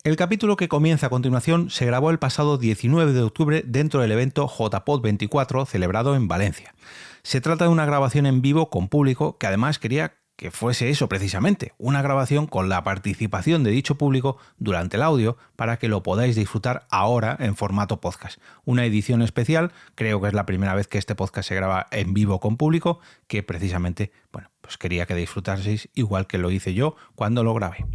El capítulo que comienza a continuación se grabó el pasado 19 de octubre dentro del evento JPod 24 celebrado en Valencia. Se trata de una grabación en vivo con público que además quería que fuese eso precisamente, una grabación con la participación de dicho público durante el audio para que lo podáis disfrutar ahora en formato podcast. Una edición especial, creo que es la primera vez que este podcast se graba en vivo con público, que precisamente, pues quería que disfrutaseis igual que lo hice yo cuando lo grabé.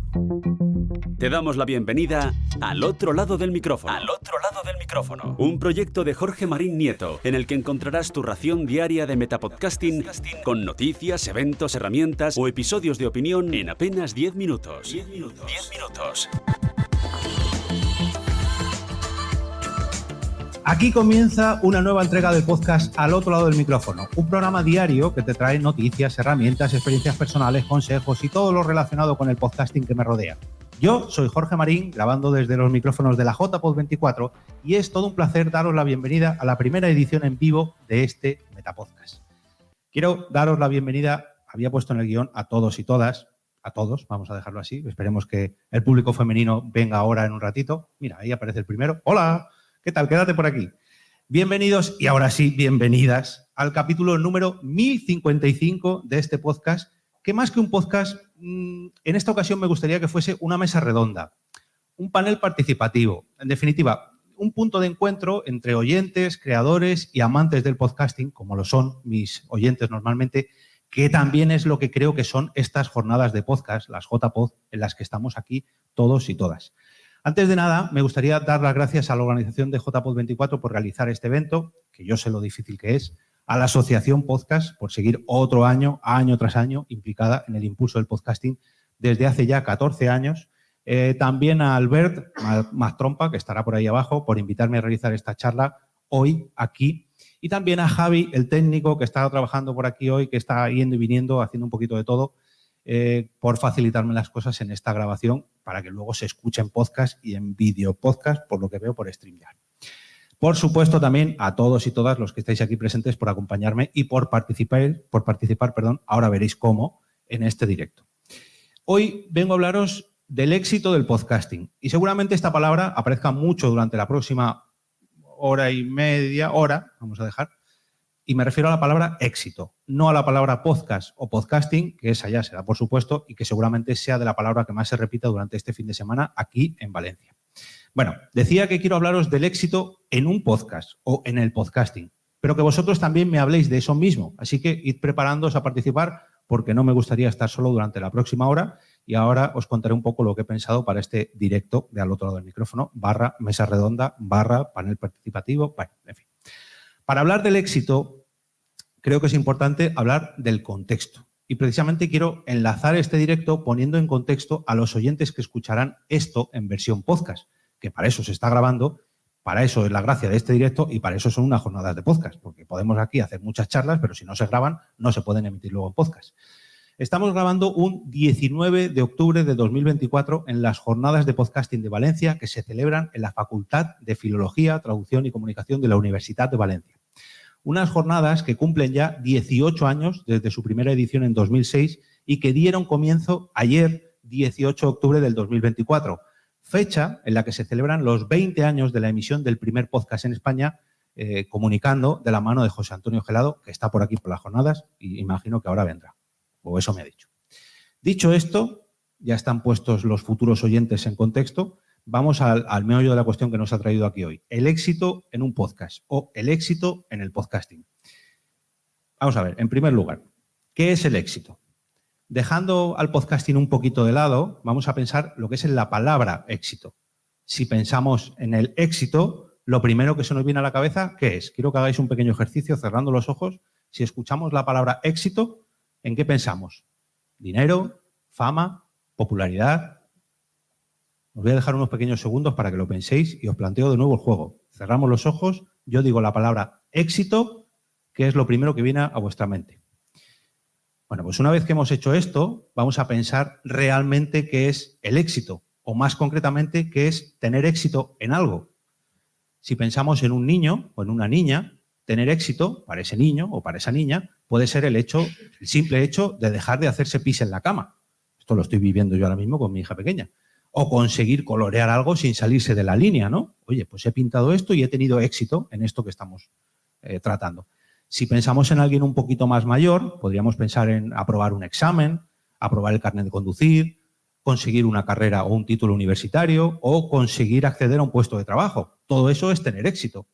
Te damos la bienvenida al otro lado del micrófono. Al otro lado del micrófono. Un proyecto de Jorge Marín Nieto, en el que encontrarás tu ración diaria de metapodcasting con noticias, eventos, herramientas o episodios de opinión en apenas 10 minutos. 10 minutos. Aquí comienza una nueva entrega del podcast Al otro lado del micrófono, un programa diario que te trae noticias, herramientas, experiencias personales, consejos y todo lo relacionado con el podcasting que me rodea. Yo soy Jorge Marín, grabando desde los micrófonos de la JPod 24 y es todo un placer daros la bienvenida a la primera edición en vivo de este Metapodcast. Quiero daros la bienvenida, había puesto en el guión a todos y todas, a todos, vamos a dejarlo así, esperemos que el público femenino venga ahora en un ratito. Mira, ahí aparece el primero. ¡Hola! ¿Qué tal? Quédate por aquí. Bienvenidos y ahora sí, bienvenidas al capítulo número 1055 de este podcast, que más que un podcast, en esta ocasión me gustaría que fuese una mesa redonda, un panel participativo, en definitiva, un punto de encuentro entre oyentes, creadores y amantes del podcasting, como lo son mis oyentes normalmente, que también es lo que creo que son estas jornadas de podcast, las JPod, en las que estamos aquí todos y todas. Antes de nada, me gustaría dar las gracias a la organización de JPod 24 por realizar este evento, que yo sé lo difícil que es, a la Asociación Podcast por seguir otro año tras año, implicada en el impulso del podcasting desde hace ya 14 años. También a Albert Mastrompa, que estará por ahí abajo, por invitarme a realizar esta charla hoy aquí. Y también a Javi, el técnico, que está trabajando por aquí hoy, que está yendo y viniendo, haciendo un poquito de todo, por facilitarme las cosas en esta grabación para que luego se escuche en podcast y en vídeo podcast, por lo que veo por StreamYard. Por supuesto, también a todos y todas los que estáis aquí presentes por acompañarme y por participar, ahora veréis cómo, en este directo. Hoy vengo a hablaros del éxito del podcasting y seguramente esta palabra aparezca mucho durante la próxima hora y media, vamos a dejar, y me refiero a la palabra éxito, no a la palabra podcast o podcasting, que esa ya será, por supuesto, y que seguramente sea de la palabra que más se repita durante este fin de semana aquí en Valencia. Bueno, decía que quiero hablaros del éxito en un podcast o en el podcasting, pero que vosotros también me habléis de eso mismo, así que id preparándoos a participar porque no me gustaría estar solo durante la próxima hora y ahora os contaré un poco lo que he pensado para este directo de Al otro lado del micrófono, / mesa redonda, / panel participativo, bueno, en fin. Para hablar del éxito, creo que es importante hablar del contexto. Y precisamente quiero enlazar este directo poniendo en contexto a los oyentes que escucharán esto en versión podcast, que para eso se está grabando, para eso es la gracia de este directo y para eso son unas jornadas de podcast, porque podemos aquí hacer muchas charlas, pero si no se graban, no se pueden emitir luego en podcast. Estamos grabando un 19 de octubre de 2024 en las jornadas de podcasting de Valencia que se celebran en la Facultad de Filología, Traducción y Comunicación de la Universidad de Valencia. Unas jornadas que cumplen ya 18 años desde su primera edición en 2006 y que dieron comienzo ayer, 18 de octubre del 2024, fecha en la que se celebran los 20 años de la emisión del primer podcast en España, comunicando de la mano de José Antonio Gelado, que está por aquí por las jornadas y imagino que ahora vendrá. O eso me ha dicho. Dicho esto, ya están puestos los futuros oyentes en contexto. Vamos al meollo de la cuestión que nos ha traído aquí hoy. El éxito en un podcast o el éxito en el podcasting. Vamos a ver, en primer lugar, ¿qué es el éxito? Dejando al podcasting un poquito de lado, vamos a pensar lo que es en la palabra éxito. Si pensamos en el éxito, lo primero que se nos viene a la cabeza, ¿qué es? Quiero que hagáis un pequeño ejercicio cerrando los ojos. Si escuchamos la palabra éxito, ¿en qué pensamos? ¿Dinero? ¿Fama? ¿Popularidad? Os voy a dejar unos pequeños segundos para que lo penséis y os planteo de nuevo el juego. Cerramos los ojos, yo digo la palabra éxito, que es lo primero que viene a vuestra mente. Bueno, pues una vez que hemos hecho esto, vamos a pensar realmente qué es el éxito, o más concretamente, qué es tener éxito en algo. Si pensamos en un niño o en una niña, tener éxito para ese niño o para esa niña puede ser el simple hecho de dejar de hacerse pis en la cama. Esto lo estoy viviendo yo ahora mismo con mi hija pequeña. O conseguir colorear algo sin salirse de la línea, ¿no? Oye, pues he pintado esto y he tenido éxito en esto que estamos tratando. Si pensamos en alguien un poquito más mayor, podríamos pensar en aprobar un examen, aprobar el carnet de conducir, conseguir una carrera o un título universitario o conseguir acceder a un puesto de trabajo. Todo eso es tener éxito.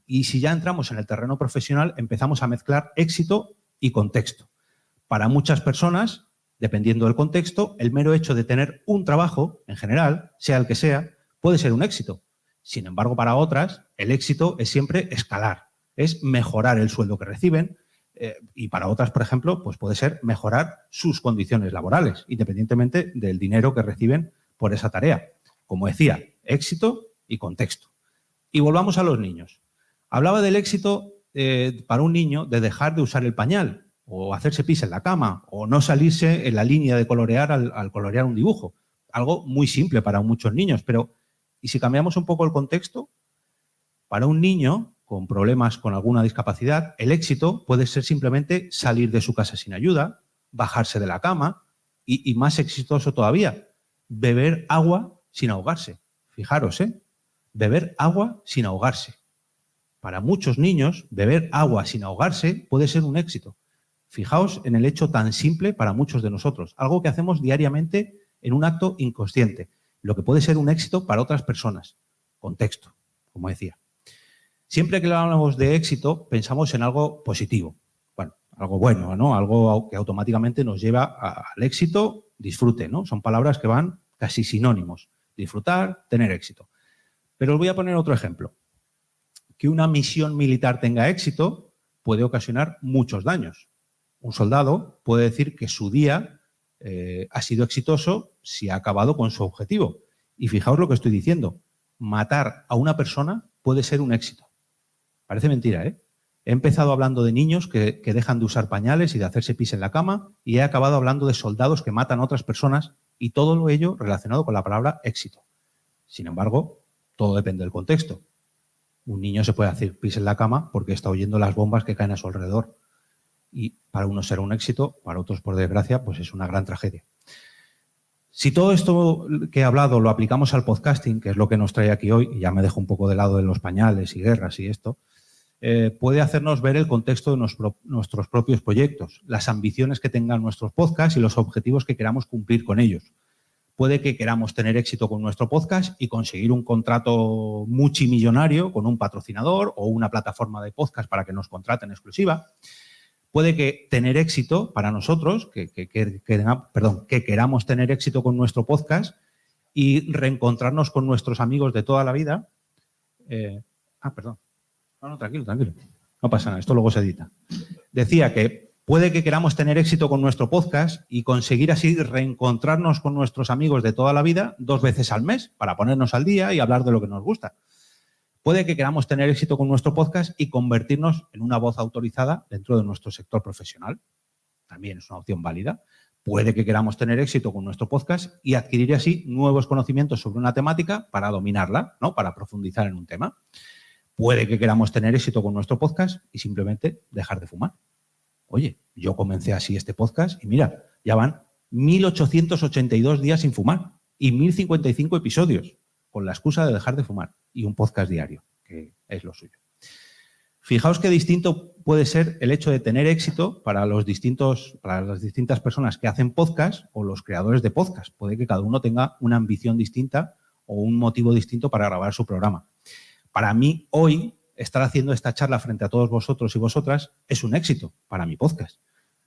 Y si ya entramos en el terreno profesional, empezamos a mezclar éxito y contexto. Para muchas personas, dependiendo del contexto, el mero hecho de tener un trabajo, en general, sea el que sea, puede ser un éxito. Sin embargo, para otras, el éxito es siempre escalar, es mejorar el sueldo que reciben y para otras, por ejemplo, pues puede ser mejorar sus condiciones laborales, independientemente del dinero que reciben por esa tarea. Como decía, éxito y contexto. Y volvamos a los niños. Hablaba del éxito para un niño de dejar de usar el pañal, o hacerse pis en la cama, o no salirse en la línea de colorear al colorear un dibujo. Algo muy simple para muchos niños, pero ¿y si cambiamos un poco el contexto? Para un niño con problemas con alguna discapacidad, el éxito puede ser simplemente salir de su casa sin ayuda, bajarse de la cama y más exitoso todavía, beber agua sin ahogarse. Fijaros, beber agua sin ahogarse. Para muchos niños, beber agua sin ahogarse puede ser un éxito. Fijaos en el hecho tan simple para muchos de nosotros, algo que hacemos diariamente en un acto inconsciente, lo que puede ser un éxito para otras personas. Contexto, como decía. Siempre que hablamos de éxito, pensamos en algo positivo, bueno, algo bueno, ¿no? Algo que automáticamente nos lleva al éxito, disfrute, ¿no? Son palabras que van casi sinónimos. Disfrutar, tener éxito. Pero os voy a poner otro ejemplo. Que una misión militar tenga éxito puede ocasionar muchos daños. Un soldado puede decir que su día ha sido exitoso si ha acabado con su objetivo. Y fijaos lo que estoy diciendo. Matar a una persona puede ser un éxito. Parece mentira, ¿eh? He empezado hablando de niños que dejan de usar pañales y de hacerse pis en la cama y he acabado hablando de soldados que matan a otras personas y todo ello relacionado con la palabra éxito. Sin embargo, todo depende del contexto. Un niño se puede hacer pis en la cama porque está oyendo las bombas que caen a su alrededor. Y para unos será un éxito, para otros, por desgracia, pues es una gran tragedia. Si todo esto que he hablado lo aplicamos al podcasting, que es lo que nos trae aquí hoy, y ya me dejo un poco de lado de los pañales y guerras y esto, puede hacernos ver el contexto de nuestros propios proyectos, las ambiciones que tengan nuestros podcasts y los objetivos que queramos cumplir con ellos. Puede que queramos tener éxito con nuestro podcast y conseguir un contrato multimillonario con un patrocinador o una plataforma de podcast para que nos contraten exclusiva. Puede que tener éxito para nosotros, que queramos tener éxito con nuestro podcast y reencontrarnos con nuestros amigos de toda la vida. No, tranquilo. No pasa nada, esto luego se edita. Decía que puede que queramos tener éxito con nuestro podcast y conseguir así reencontrarnos con nuestros amigos de toda la vida 2 veces al mes para ponernos al día y hablar de lo que nos gusta. Puede que queramos tener éxito con nuestro podcast y convertirnos en una voz autorizada dentro de nuestro sector profesional. También es una opción válida. Puede que queramos tener éxito con nuestro podcast y adquirir así nuevos conocimientos sobre una temática para dominarla, ¿no? Para profundizar en un tema. Puede que queramos tener éxito con nuestro podcast y simplemente dejar de fumar. Oye, yo comencé así este podcast y mira, ya van 1.882 días sin fumar y 1.055 episodios con la excusa de dejar de fumar y un podcast diario, que es lo suyo. Fijaos qué distinto puede ser el hecho de tener éxito para las distintas personas que hacen podcast o los creadores de podcast. Puede que cada uno tenga una ambición distinta o un motivo distinto para grabar su programa. Para mí, hoy, estar haciendo esta charla frente a todos vosotros y vosotras es un éxito para mi podcast.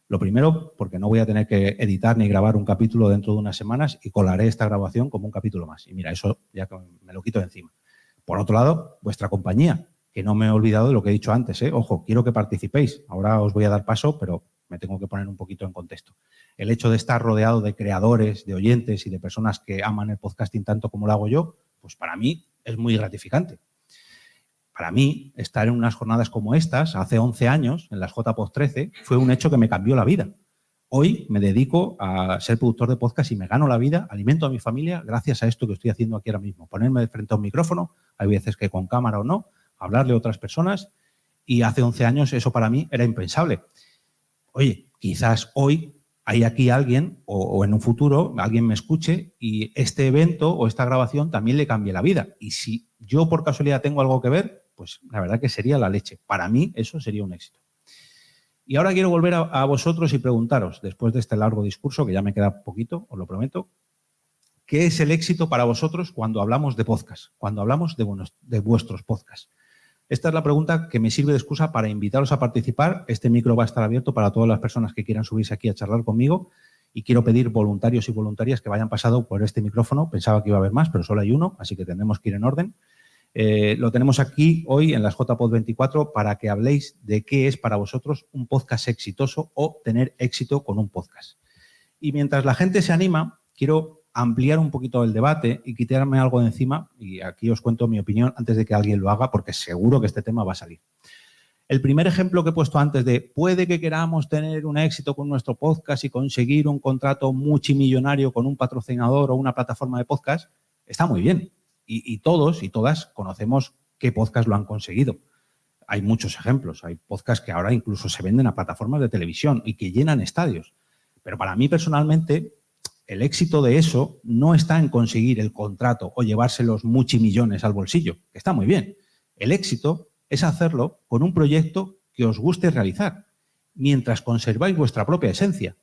Lo primero, porque no voy a tener que editar ni grabar un capítulo dentro de unas semanas y colaré esta grabación como un capítulo más. Y mira, eso ya me lo quito de encima. Por otro lado, vuestra compañía, que no me he olvidado de lo que he dicho antes, ¿eh? Ojo, quiero que participéis. Ahora os voy a dar paso, pero me tengo que poner un poquito en contexto. El hecho de estar rodeado de creadores, de oyentes y de personas que aman el podcasting tanto como lo hago yo, pues para mí es muy gratificante. Para mí, estar en unas jornadas como estas, hace 11 años, en las JPod 13, fue un hecho que me cambió la vida. Hoy me dedico a ser productor de podcast y me gano la vida, alimento a mi familia gracias a esto que estoy haciendo aquí ahora mismo. Ponerme de frente a un micrófono, hay veces que con cámara o no, hablarle a otras personas y hace 11 años eso para mí era impensable. Oye, quizás hoy hay aquí alguien o en un futuro alguien me escuche y este evento o esta grabación también le cambie la vida. Y si yo por casualidad tengo algo que ver, pues la verdad que sería la leche. Para mí eso sería un éxito. Y ahora quiero volver a vosotros y preguntaros, después de este largo discurso, que ya me queda poquito, os lo prometo, ¿qué es el éxito para vosotros cuando hablamos de podcast, cuando hablamos de vuestros podcasts? Esta es la pregunta que me sirve de excusa para invitaros a participar. Este micro va a estar abierto para todas las personas que quieran subirse aquí a charlar conmigo y quiero pedir voluntarios y voluntarias que vayan pasado por este micrófono. Pensaba que iba a haber más, pero solo hay uno, así que tendremos que ir en orden. Lo tenemos aquí hoy en las JPod 24 para que habléis de qué es para vosotros un podcast exitoso o tener éxito con un podcast. Y mientras la gente se anima, quiero ampliar un poquito el debate y quitarme algo de encima, y aquí os cuento mi opinión antes de que alguien lo haga, porque seguro que este tema va a salir. El primer ejemplo que he puesto antes de puede que queramos tener un éxito con nuestro podcast y conseguir un contrato multimillonario con un patrocinador o una plataforma de podcast, está muy bien. Y todos y todas conocemos qué podcast lo han conseguido. Hay muchos ejemplos. Hay podcasts que ahora incluso se venden a plataformas de televisión y que llenan estadios. Pero para mí personalmente, el éxito de eso no está en conseguir el contrato o llevarse los multimillones al bolsillo, que está muy bien. El éxito es hacerlo con un proyecto que os guste realizar, mientras conserváis vuestra propia esencia,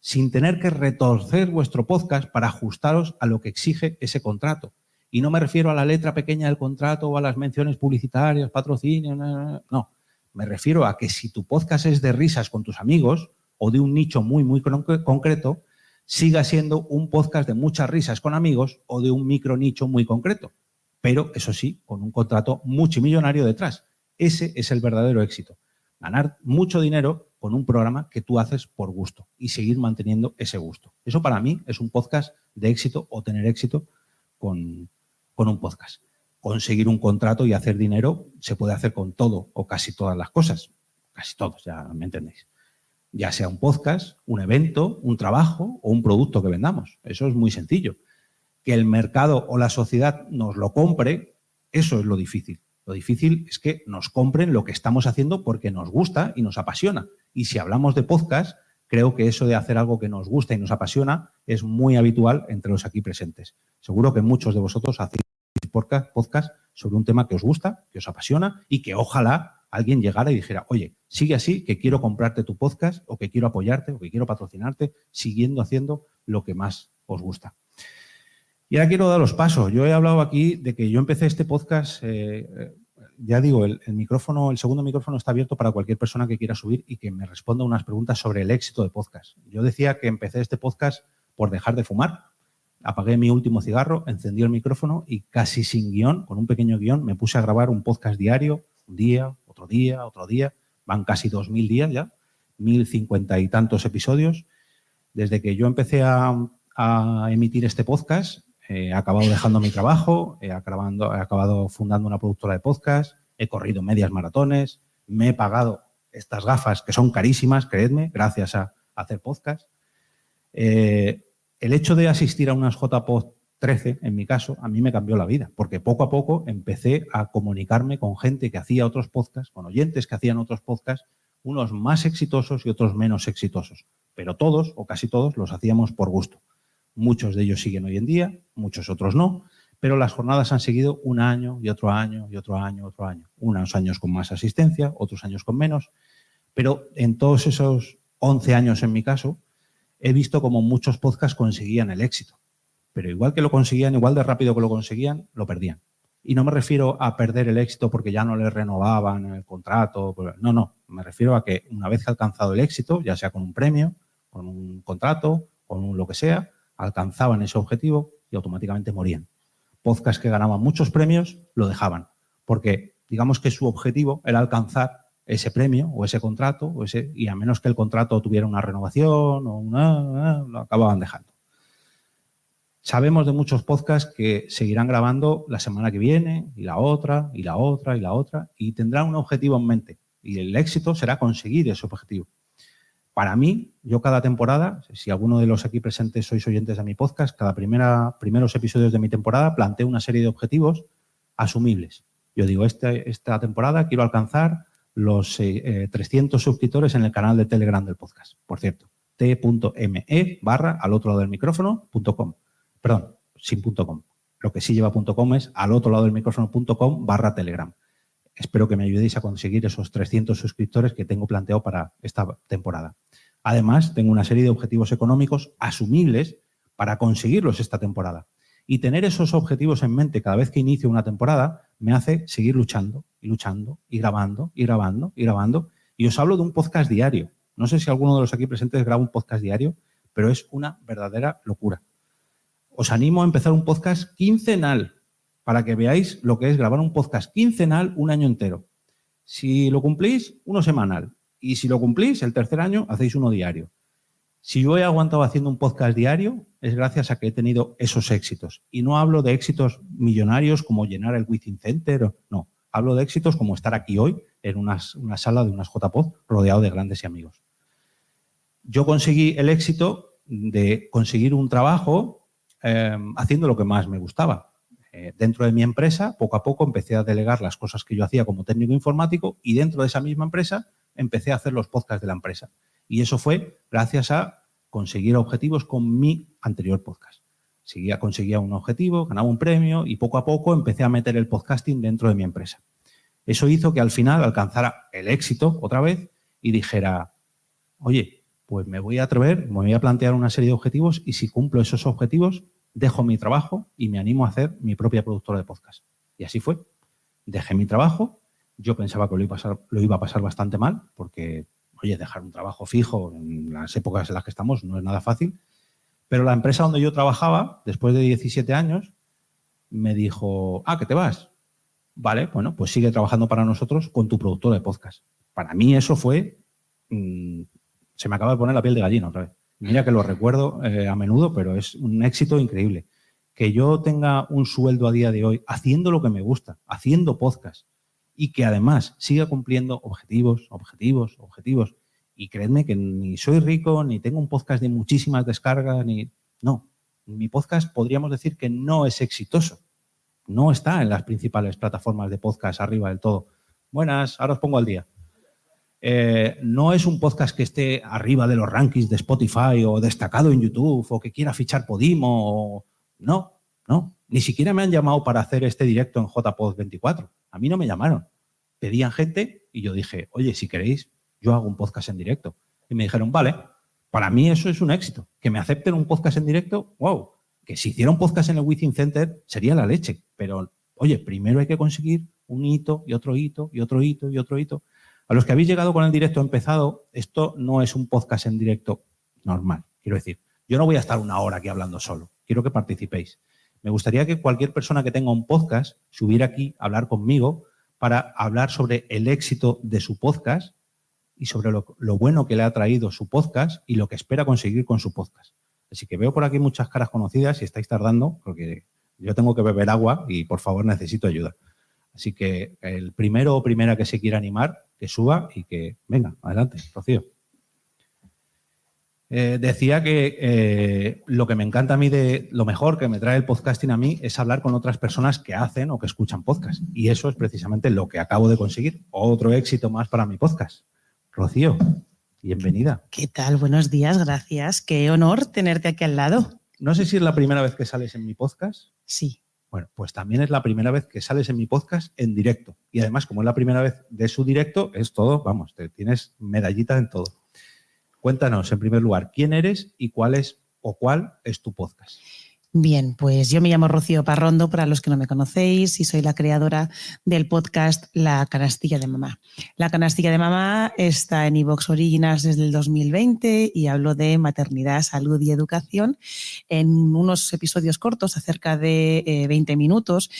sin tener que retorcer vuestro podcast para ajustaros a lo que exige ese contrato. Y no me refiero a la letra pequeña del contrato o a las menciones publicitarias, patrocinios, no. Me refiero a que si tu podcast es de risas con tus amigos o de un nicho muy, muy concreto, siga siendo un podcast de muchas risas con amigos o de un micro nicho muy concreto. Pero, eso sí, con un contrato multimillonario detrás. Ese es el verdadero éxito. Ganar mucho dinero con un programa que tú haces por gusto y seguir manteniendo ese gusto. Eso para mí es un podcast de éxito o tener éxito con un podcast. Conseguir un contrato y hacer dinero se puede hacer con todo o casi todas las cosas. Casi todos, ya me entendéis. Ya sea un podcast, un evento, un trabajo o un producto que vendamos. Eso es muy sencillo. Que el mercado o la sociedad nos lo compre, eso es lo difícil. Lo difícil es que nos compren lo que estamos haciendo porque nos gusta y nos apasiona. Y si hablamos de podcast, creo que eso de hacer algo que nos gusta y nos apasiona es muy habitual entre los aquí presentes. Seguro que muchos de vosotros hacéis podcast sobre un tema que os gusta, que os apasiona y que ojalá alguien llegara y dijera, oye, sigue así, que quiero comprarte tu podcast o que quiero apoyarte o que quiero patrocinarte siguiendo haciendo lo que más os gusta. Y ahora quiero daros paso. Yo he hablado aquí de que yo empecé este podcast, ya digo, el segundo micrófono está abierto para cualquier persona que quiera subir y que me responda unas preguntas sobre el éxito de podcast. Yo decía que empecé este podcast por dejar de fumar. Apagué mi último cigarro, encendí el micrófono y casi sin guión, con un pequeño guión, me puse a grabar un podcast diario, un día, otro día, otro día. Van casi 2.000 días ya, 1.050 y tantos episodios. Desde que yo empecé a emitir este podcast, he acabado dejando mi trabajo, he acabado fundando una productora de podcast, he corrido medias maratones, me he pagado estas gafas que son carísimas, creedme, gracias a hacer podcast. El hecho de asistir a unas JPod 13, en mi caso, a mí me cambió la vida, porque poco a poco empecé a comunicarme con gente que hacía otros podcasts, con oyentes que hacían otros podcasts, unos más exitosos y otros menos exitosos. Pero todos, o casi todos, los hacíamos por gusto. Muchos de ellos siguen hoy en día, muchos otros no, pero las jornadas han seguido un año y otro año y otro año y otro año. Unos años con más asistencia, otros años con menos, pero en todos esos 11 años en mi caso, he visto como muchos podcasts conseguían el éxito, pero igual que lo conseguían, igual de rápido que lo conseguían, lo perdían. Y no me refiero a perder el éxito porque ya no les renovaban el contrato, no, me refiero a que una vez alcanzado el éxito, ya sea con un premio, con un contrato, con un lo que sea, alcanzaban ese objetivo y automáticamente morían. Podcasts que ganaban muchos premios lo dejaban, porque digamos que su objetivo era alcanzar ese premio o ese contrato, y a menos que el contrato tuviera una renovación o lo acababan dejando. Sabemos de muchos podcasts que seguirán grabando la semana que viene y la otra y la otra y la otra y tendrán un objetivo en mente y el éxito será conseguir ese objetivo. Para mí, yo cada temporada, si alguno de los aquí presentes sois oyentes de mi podcast, cada primeros episodios de mi temporada planteo una serie de objetivos asumibles. Yo digo, esta temporada quiero alcanzar los 300 suscriptores en el canal de Telegram del podcast. Por cierto, t.me/alotrodeladelmicrófono.com. Perdón, sin .com. Lo que sí lleva .com es alotrodeladelmicrófono.com/Telegram. Espero que me ayudéis a conseguir esos 300 suscriptores que tengo planteado para esta temporada. Además, tengo una serie de objetivos económicos asumibles para conseguirlos esta temporada. Y tener esos objetivos en mente cada vez que inicio una temporada me hace seguir luchando y luchando y grabando y grabando y grabando. Y os hablo de un podcast diario. No sé si alguno de los aquí presentes graba un podcast diario, pero es una verdadera locura. Os animo a empezar un podcast quincenal para que veáis lo que es grabar un podcast quincenal un año entero. Si lo cumplís, uno semanal. Y si lo cumplís, el tercer año, hacéis uno diario. Si yo he aguantado haciendo un podcast diario, es gracias a que he tenido esos éxitos. Y no hablo de éxitos millonarios como llenar el Within Center, no. Hablo de éxitos como estar aquí hoy en una sala de unas JPod rodeado de grandes y amigos. Yo conseguí el éxito de conseguir un trabajo haciendo lo que más me gustaba. Dentro de mi empresa, poco a poco empecé a delegar las cosas que yo hacía como técnico informático y dentro de esa misma empresa empecé a hacer los podcasts de la empresa. Y eso fue gracias a conseguir objetivos con mi anterior podcast. Conseguía un objetivo, ganaba un premio y poco a poco empecé a meter el podcasting dentro de mi empresa. Eso hizo que al final alcanzara el éxito otra vez y dijera, oye, pues me voy a atrever, me voy a plantear una serie de objetivos y si cumplo esos objetivos, dejo mi trabajo y me animo a hacer mi propia productora de podcast. Y así fue. Dejé mi trabajo. Yo pensaba que lo iba a pasar bastante mal porque, oye, dejar un trabajo fijo en las épocas en las que estamos no es nada fácil. Pero la empresa donde yo trabajaba, después de 17 años, me dijo, ¿que te vas? Vale, bueno, pues sigue trabajando para nosotros con tu productora de podcast. Para mí eso fue... se me acaba de poner la piel de gallina otra vez. Mira que lo recuerdo a menudo, pero es un éxito increíble. Que yo tenga un sueldo a día de hoy haciendo lo que me gusta, haciendo podcast, y que además siga cumpliendo objetivos. Y creedme que ni soy rico, ni tengo un podcast de muchísimas descargas, no. Mi podcast podríamos decir que no es exitoso. No está en las principales plataformas de podcast arriba del todo. Buenas, ahora os pongo al día. No es un podcast que esté arriba de los rankings de Spotify o destacado en YouTube o que quiera fichar Podimo. No. Ni siquiera me han llamado para hacer este directo en JPod 24. A mí no me llamaron. Pedían gente y yo dije, oye, si queréis, yo hago un podcast en directo. Y me dijeron, vale, para mí eso es un éxito. Que me acepten un podcast en directo, wow. Que si hiciera un podcast en el Within Center sería la leche. Pero, oye, primero hay que conseguir un hito y otro hito y otro hito y otro hito. A los que habéis llegado con el directo empezado, esto no es un podcast en directo normal. Quiero decir, yo no voy a estar una hora aquí hablando solo. Quiero que participéis. Me gustaría que cualquier persona que tenga un podcast subiera aquí a hablar conmigo para hablar sobre el éxito de su podcast y sobre lo bueno que le ha traído su podcast y lo que espera conseguir con su podcast. Así que veo por aquí muchas caras conocidas y estáis tardando porque yo tengo que beber agua y por favor necesito ayuda. Así que el primero o primera que se quiera animar, que suba y que venga, adelante, Rocío. Decía que lo que me encanta a mí lo mejor que me trae el podcasting a mí es hablar con otras personas que hacen o que escuchan podcast. Y eso es precisamente lo que acabo de conseguir. Otro éxito más para mi podcast. Rocío, bienvenida. ¿Qué tal? Buenos días, gracias. Qué honor tenerte aquí al lado. No sé si es la primera vez que sales en mi podcast. Sí. Bueno, pues también es la primera vez que sales en mi podcast en directo. Y además, como es la primera vez de su directo, es todo, vamos, tienes medallita en todo. Cuéntanos, en primer lugar, quién eres y cuál es tu podcast. Bien, pues yo me llamo Rocío Parrondo, para los que no me conocéis, y soy la creadora del podcast La Canastilla de Mamá. La Canastilla de Mamá está en iVoox Originals desde el 2020 y hablo de maternidad, salud y educación en unos episodios cortos, cerca de 20 minutos,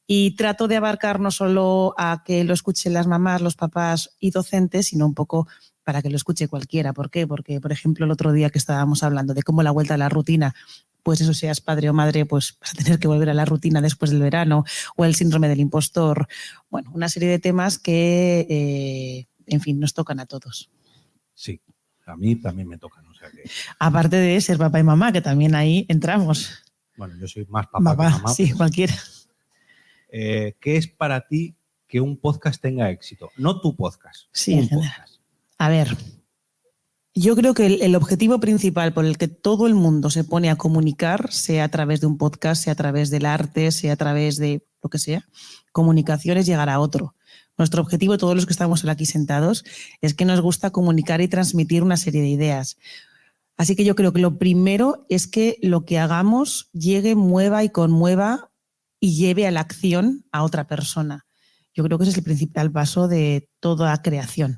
y trato de abarcar no solo a que lo escuchen las mamás, los papás y docentes, sino un poco para que lo escuche cualquiera. ¿Por qué? Porque, por ejemplo, el otro día que estábamos hablando de cómo la vuelta a la rutina, pues eso, seas padre o madre, pues vas a tener que volver a la rutina después del verano, o el síndrome del impostor. Bueno, una serie de temas que, en fin, nos tocan a todos. Sí, a mí también me tocan. O sea que... Aparte de ser papá y mamá, que también ahí entramos. Bueno, yo soy más papá que mamá. Sí, cualquiera. ¿Qué es para ti que un podcast tenga éxito? No tu podcast, sí, un podcast. A ver, Yo creo que el objetivo principal por el que todo el mundo se pone a comunicar, sea a través de un podcast, sea a través del arte, sea a través de lo que sea, comunicación es llegar a otro. Nuestro objetivo, todos los que estamos aquí sentados, es que nos gusta comunicar y transmitir una serie de ideas. Así que yo creo que lo primero es que lo que hagamos llegue, mueva y conmueva y lleve a la acción a otra persona. Yo creo que ese es el principal paso de toda creación.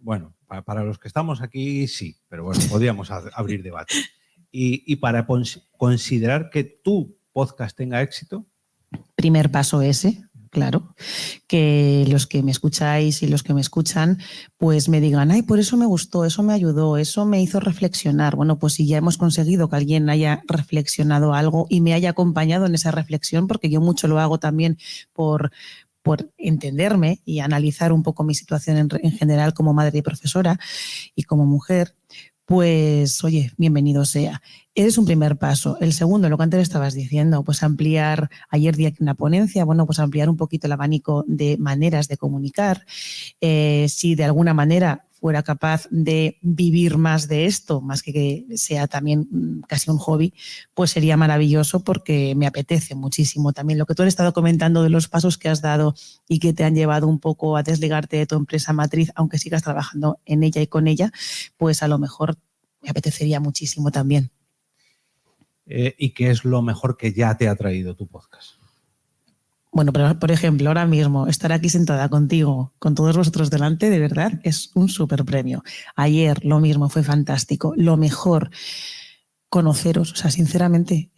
Bueno, para los que estamos aquí, sí, pero bueno, podríamos abrir debate. Y para considerar que tu podcast tenga éxito. Primer paso ese, claro, que los que me escucháis y los que me escuchan, pues me digan, ay, por eso me gustó, eso me ayudó, eso me hizo reflexionar. Bueno, pues si ya hemos conseguido que alguien haya reflexionado algo y me haya acompañado en esa reflexión, porque yo mucho lo hago también por entenderme y analizar un poco mi situación en general como madre y profesora y como mujer, pues oye, bienvenido sea. Ese es un primer paso. El segundo, lo que antes estabas diciendo, pues ampliar, ayer di aquí una ponencia, bueno, pues ampliar un poquito el abanico de maneras de comunicar. Si de alguna manera fuera capaz de vivir más de esto, más que sea también casi un hobby, pues sería maravilloso porque me apetece muchísimo. También lo que tú has estado comentando de los pasos que has dado y que te han llevado un poco a desligarte de tu empresa matriz, aunque sigas trabajando en ella y con ella, pues a lo mejor me apetecería muchísimo también. ¿Y qué es lo mejor que ya te ha traído tu podcast? Bueno, pero por ejemplo, ahora mismo estar aquí sentada contigo, con todos vosotros delante, de verdad es un súper premio. Ayer lo mismo, fue fantástico. Lo mejor, conoceros, o sea, sinceramente,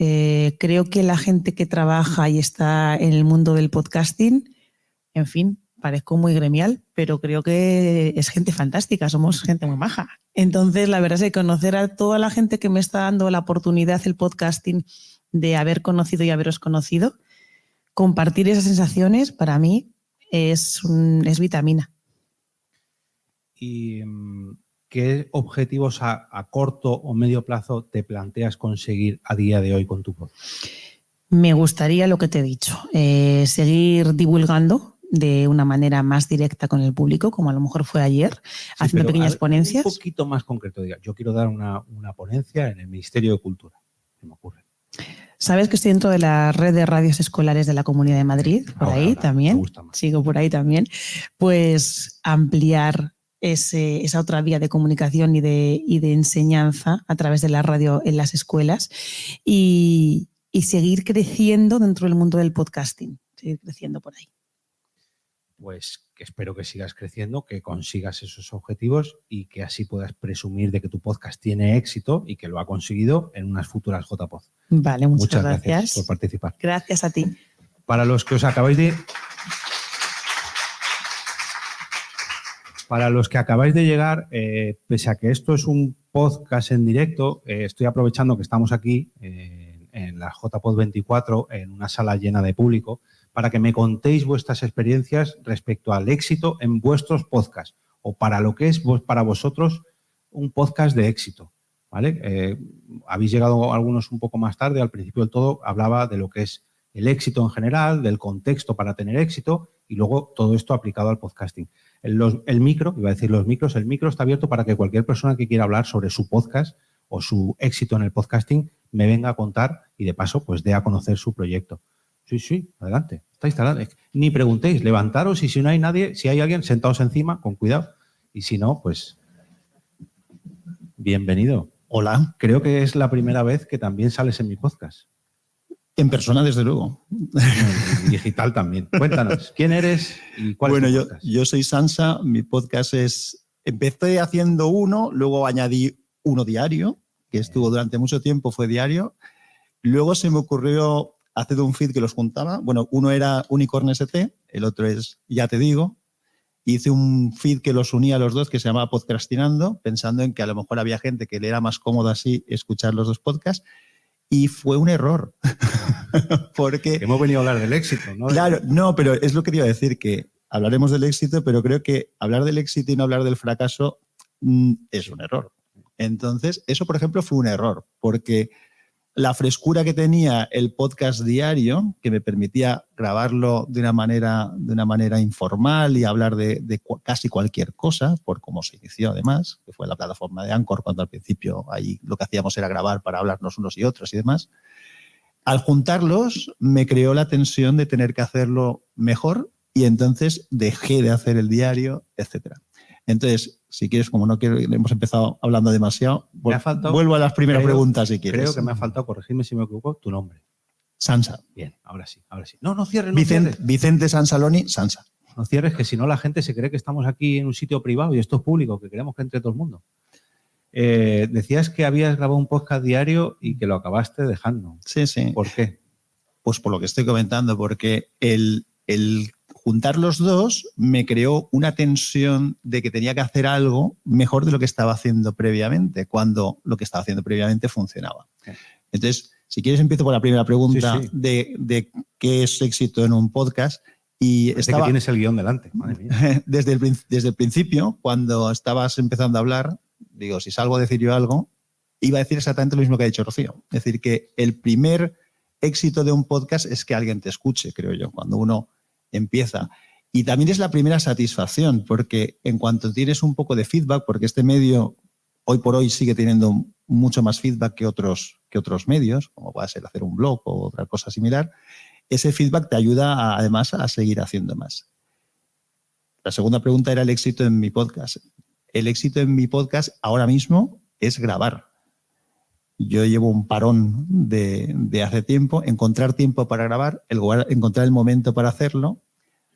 creo que la gente que trabaja y está en el mundo del podcasting, en fin, parezco muy gremial, pero creo que es gente fantástica, somos gente muy maja. Entonces, la verdad es que conocer a toda la gente que me está dando la oportunidad el podcasting de haber conocido y haberos conocido, compartir esas sensaciones para mí es vitamina. ¿Y qué objetivos a corto o medio plazo te planteas conseguir a día de hoy con tu podcast? Me gustaría lo que te he dicho, seguir divulgando de una manera más directa con el público, como a lo mejor fue ayer, sí, haciendo pequeñas ponencias. Un poquito más concreto, diga, yo quiero dar una ponencia en el Ministerio de Cultura, se me ocurre. Sabes que estoy dentro de la red de radios escolares de la Comunidad de Madrid, por ahí también, sigo por ahí también, pues ampliar esa otra vía de comunicación y de enseñanza a través de la radio en las escuelas y seguir creciendo dentro del mundo del podcasting, seguir creciendo por ahí. Pues que espero que sigas creciendo, que consigas esos objetivos y que así puedas presumir de que tu podcast tiene éxito y que lo ha conseguido en unas futuras JPod. Vale, muchas gracias por participar. Gracias a ti. Para los que acabáis de llegar, pese a que esto es un podcast en directo, estoy aprovechando que estamos aquí en la JPod 24, en una sala llena de público, para que me contéis vuestras experiencias respecto al éxito en vuestros podcasts o para lo que es para vosotros un podcast de éxito, ¿vale? Habéis llegado algunos un poco más tarde, al principio del todo hablaba de lo que es el éxito en general, del contexto para tener éxito y luego todo esto aplicado al podcasting. El micro está abierto para que cualquier persona que quiera hablar sobre su podcast o su éxito en el podcasting me venga a contar y de paso pues dé a conocer su proyecto. Sí, adelante. Está instalado. Ni preguntéis, levantaros y si no hay nadie, si hay alguien, sentaos encima, con cuidado. Y si no, pues bienvenido. Hola. Creo que es la primera vez que también sales en mi podcast. En persona, desde luego. Y digital también. Cuéntanos, ¿quién eres y cuál es tu podcast? Yo soy Sansa, mi podcast es... Empecé haciendo uno, luego añadí uno diario, que estuvo durante mucho tiempo, fue diario. Luego se me ocurrió hacer un feed que los juntaba. Bueno, uno era Unicorn ST, el otro es Ya Te Digo. Hice un feed que los unía a los dos que se llamaba Podcastinando, pensando en que a lo mejor había gente que le era más cómodo así escuchar los dos podcasts. Y fue un error. Porque hemos venido a hablar del éxito, ¿no? Claro, no, pero es lo que te iba a decir, que hablaremos del éxito, pero creo que hablar del éxito y no hablar del fracaso es un error. Entonces, eso, por ejemplo, fue un error, porque la frescura que tenía el podcast diario, que me permitía grabarlo de una manera informal y hablar de casi cualquier cosa, por cómo se inició además, que fue la plataforma de Anchor, cuando al principio ahí lo que hacíamos era grabar para hablarnos unos y otros y demás. Al juntarlos me creó la tensión de tener que hacerlo mejor y entonces dejé de hacer el diario, etcétera. Entonces, si quieres, como no quiero, hemos empezado hablando demasiado, vuelvo a las primeras preguntas si quieres. Creo que me ha faltado, corregirme si me equivoco, tu nombre. Sansa. Bien, ahora sí. No cierres, Vicente Sansaloni, Sansa. No cierres, que si no la gente se cree que estamos aquí en un sitio privado y esto es público, que queremos que entre todo el mundo. Decías que habías grabado un podcast diario y que lo acabaste dejando. Sí, sí. ¿Por qué? Pues por lo que estoy comentando, porque el juntar los dos me creó una tensión de que tenía que hacer algo mejor de lo que estaba haciendo previamente, cuando lo que estaba haciendo previamente funcionaba. Okay. Entonces, si quieres, empiezo por la primera pregunta de qué es éxito en un podcast. Y que tienes el guión delante. Madre mía. Desde el principio, cuando estabas empezando a hablar, digo, si salgo a decir yo algo, iba a decir exactamente lo mismo que ha dicho Rocío. Es decir, que el primer éxito de un podcast es que alguien te escuche, creo yo, cuando uno empieza. Y también es la primera satisfacción, porque en cuanto tienes un poco de feedback, porque este medio hoy por hoy sigue teniendo mucho más feedback que otros medios, como puede ser hacer un blog o otra cosa similar, ese feedback te ayuda además a seguir haciendo más. La segunda pregunta era el éxito en mi podcast. El éxito en mi podcast ahora mismo es grabar. Yo llevo un parón de hace tiempo, encontrar tiempo para grabar, encontrar el momento para hacerlo,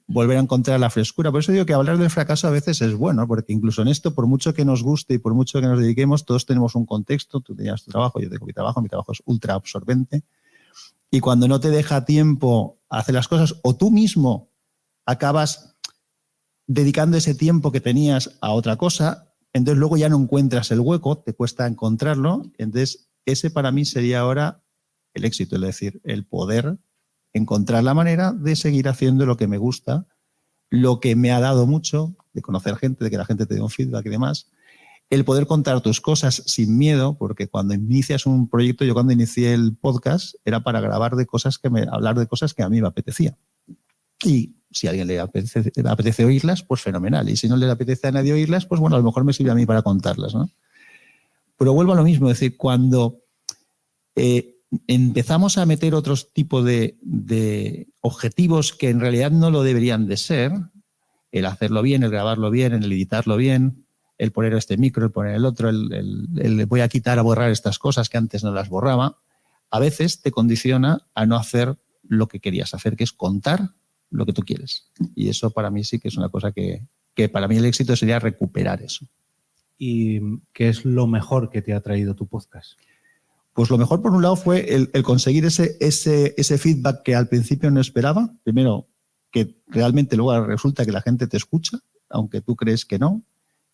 volver a encontrar la frescura. Por eso digo que hablar del fracaso a veces es bueno, porque incluso en esto, por mucho que nos guste y por mucho que nos dediquemos, todos tenemos un contexto. Tú tenías tu trabajo, yo tengo mi trabajo es ultra absorbente. Y cuando no te deja tiempo a hacer las cosas, o tú mismo acabas dedicando ese tiempo que tenías a otra cosa, entonces luego ya no encuentras el hueco, te cuesta encontrarlo. Entonces, ese para mí sería ahora el éxito, es decir, el poder encontrar la manera de seguir haciendo lo que me gusta, lo que me ha dado mucho, de conocer gente, de que la gente te dé un feedback y demás, el poder contar tus cosas sin miedo, porque cuando inicias un proyecto, yo cuando inicié el podcast era para grabar hablar de cosas que a mí me apetecía. Y si a alguien le apetece oírlas, pues fenomenal. Y si no le apetece a nadie oírlas, pues bueno, a lo mejor me sirve a mí para contarlas, ¿no? Pero vuelvo a lo mismo, es decir, cuando empezamos a meter otros tipos de objetivos que en realidad no lo deberían de ser, el hacerlo bien, el grabarlo bien, el editarlo bien, el poner este micro, el poner el otro, el voy a quitar, a borrar estas cosas que antes no las borraba, a veces te condiciona a no hacer lo que querías hacer, que es contar lo que tú quieres. Y eso para mí sí que es una cosa que para mí el éxito sería recuperar eso. ¿Y qué es lo mejor que te ha traído tu podcast? Pues lo mejor, por un lado, fue el conseguir ese feedback que al principio no esperaba. Primero, que realmente luego resulta que la gente te escucha, aunque tú crees que no.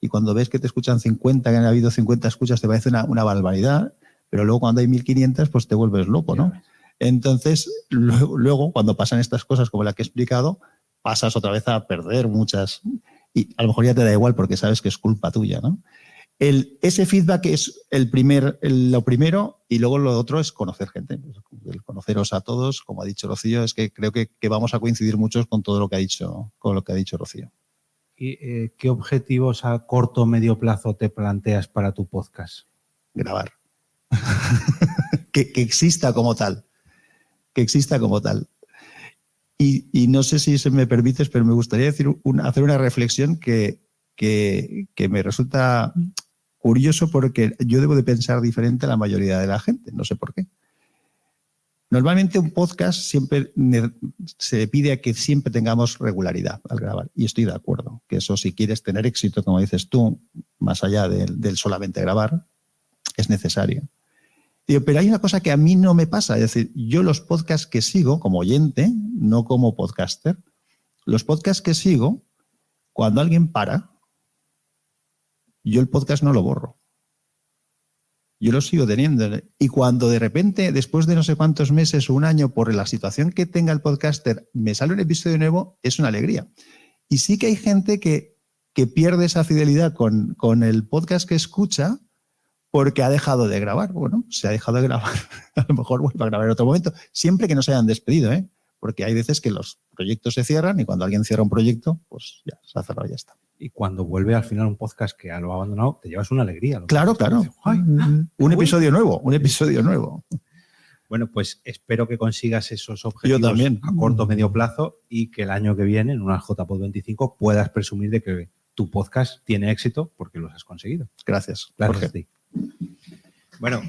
Y cuando ves que te escuchan 50, que han habido 50 escuchas, te parece una barbaridad. Pero luego cuando hay 1.500, pues te vuelves loco, ¿no? Entonces, luego, cuando pasan estas cosas como la que he explicado, pasas otra vez a perder muchas. Y a lo mejor ya te da igual porque sabes que es culpa tuya, ¿no? Ese feedback es lo primero, y luego lo otro es conocer gente. El conoceros a todos, como ha dicho Rocío, es que creo que vamos a coincidir muchos con todo lo que ha dicho Rocío. ¿Y qué objetivos a corto o medio plazo te planteas para tu podcast? Grabar. que exista como tal. Que exista como tal. Y no sé si se me permites, pero me gustaría hacer una reflexión que me resulta curioso, porque yo debo de pensar diferente a la mayoría de la gente, no sé por qué. Normalmente un podcast siempre se pide a que siempre tengamos regularidad al grabar, y estoy de acuerdo, que eso, si quieres tener éxito, como dices tú, más allá del solamente grabar, es necesario. Pero hay una cosa que a mí no me pasa, es decir, yo los podcasts que sigo como oyente, no como podcaster, los podcasts que sigo, cuando alguien para, yo el podcast no lo borro. Yo lo sigo teniendo. Y cuando de repente, después de no sé cuántos meses o un año, por la situación que tenga el podcaster, me sale un episodio nuevo, es una alegría. Y sí que hay gente que pierde esa fidelidad con el podcast que escucha, porque ha dejado de grabar. Bueno, se ha dejado de grabar. A lo mejor vuelve a grabar en otro momento, siempre que no se hayan despedido, ¿eh? Porque hay veces que los proyectos se cierran y cuando alguien cierra un proyecto, pues ya se ha cerrado y ya está. Y cuando vuelve al final un podcast que lo ha abandonado, te llevas una alegría. Claro. Ay, un episodio nuevo. Bueno, pues espero que consigas esos objetivos Yo también. a corto o medio plazo y que el año que viene, en una JPod 25, puedas presumir de que tu podcast tiene éxito porque los has conseguido. Gracias. Gracias a ti. Bueno.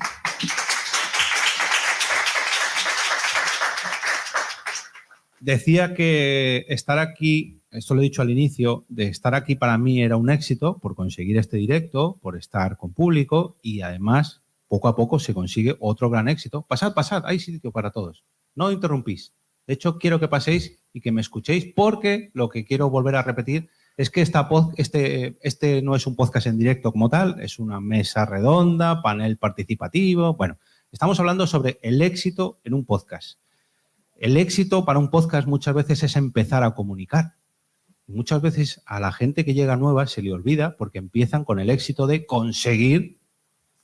Decía que estar aquí, esto lo he dicho al inicio, de estar aquí para mí era un éxito por conseguir este directo, por estar con público y además poco a poco se consigue otro gran éxito. Pasad, hay sitio para todos. No interrumpís. De hecho, quiero que paséis y que me escuchéis porque lo que quiero volver a repetir es que este no es un podcast en directo como tal, es una mesa redonda, panel participativo. Bueno, estamos hablando sobre el éxito en un podcast. El éxito para un podcast muchas veces es empezar a comunicar. Y muchas veces a la gente que llega nueva se le olvida porque empiezan con el éxito de conseguir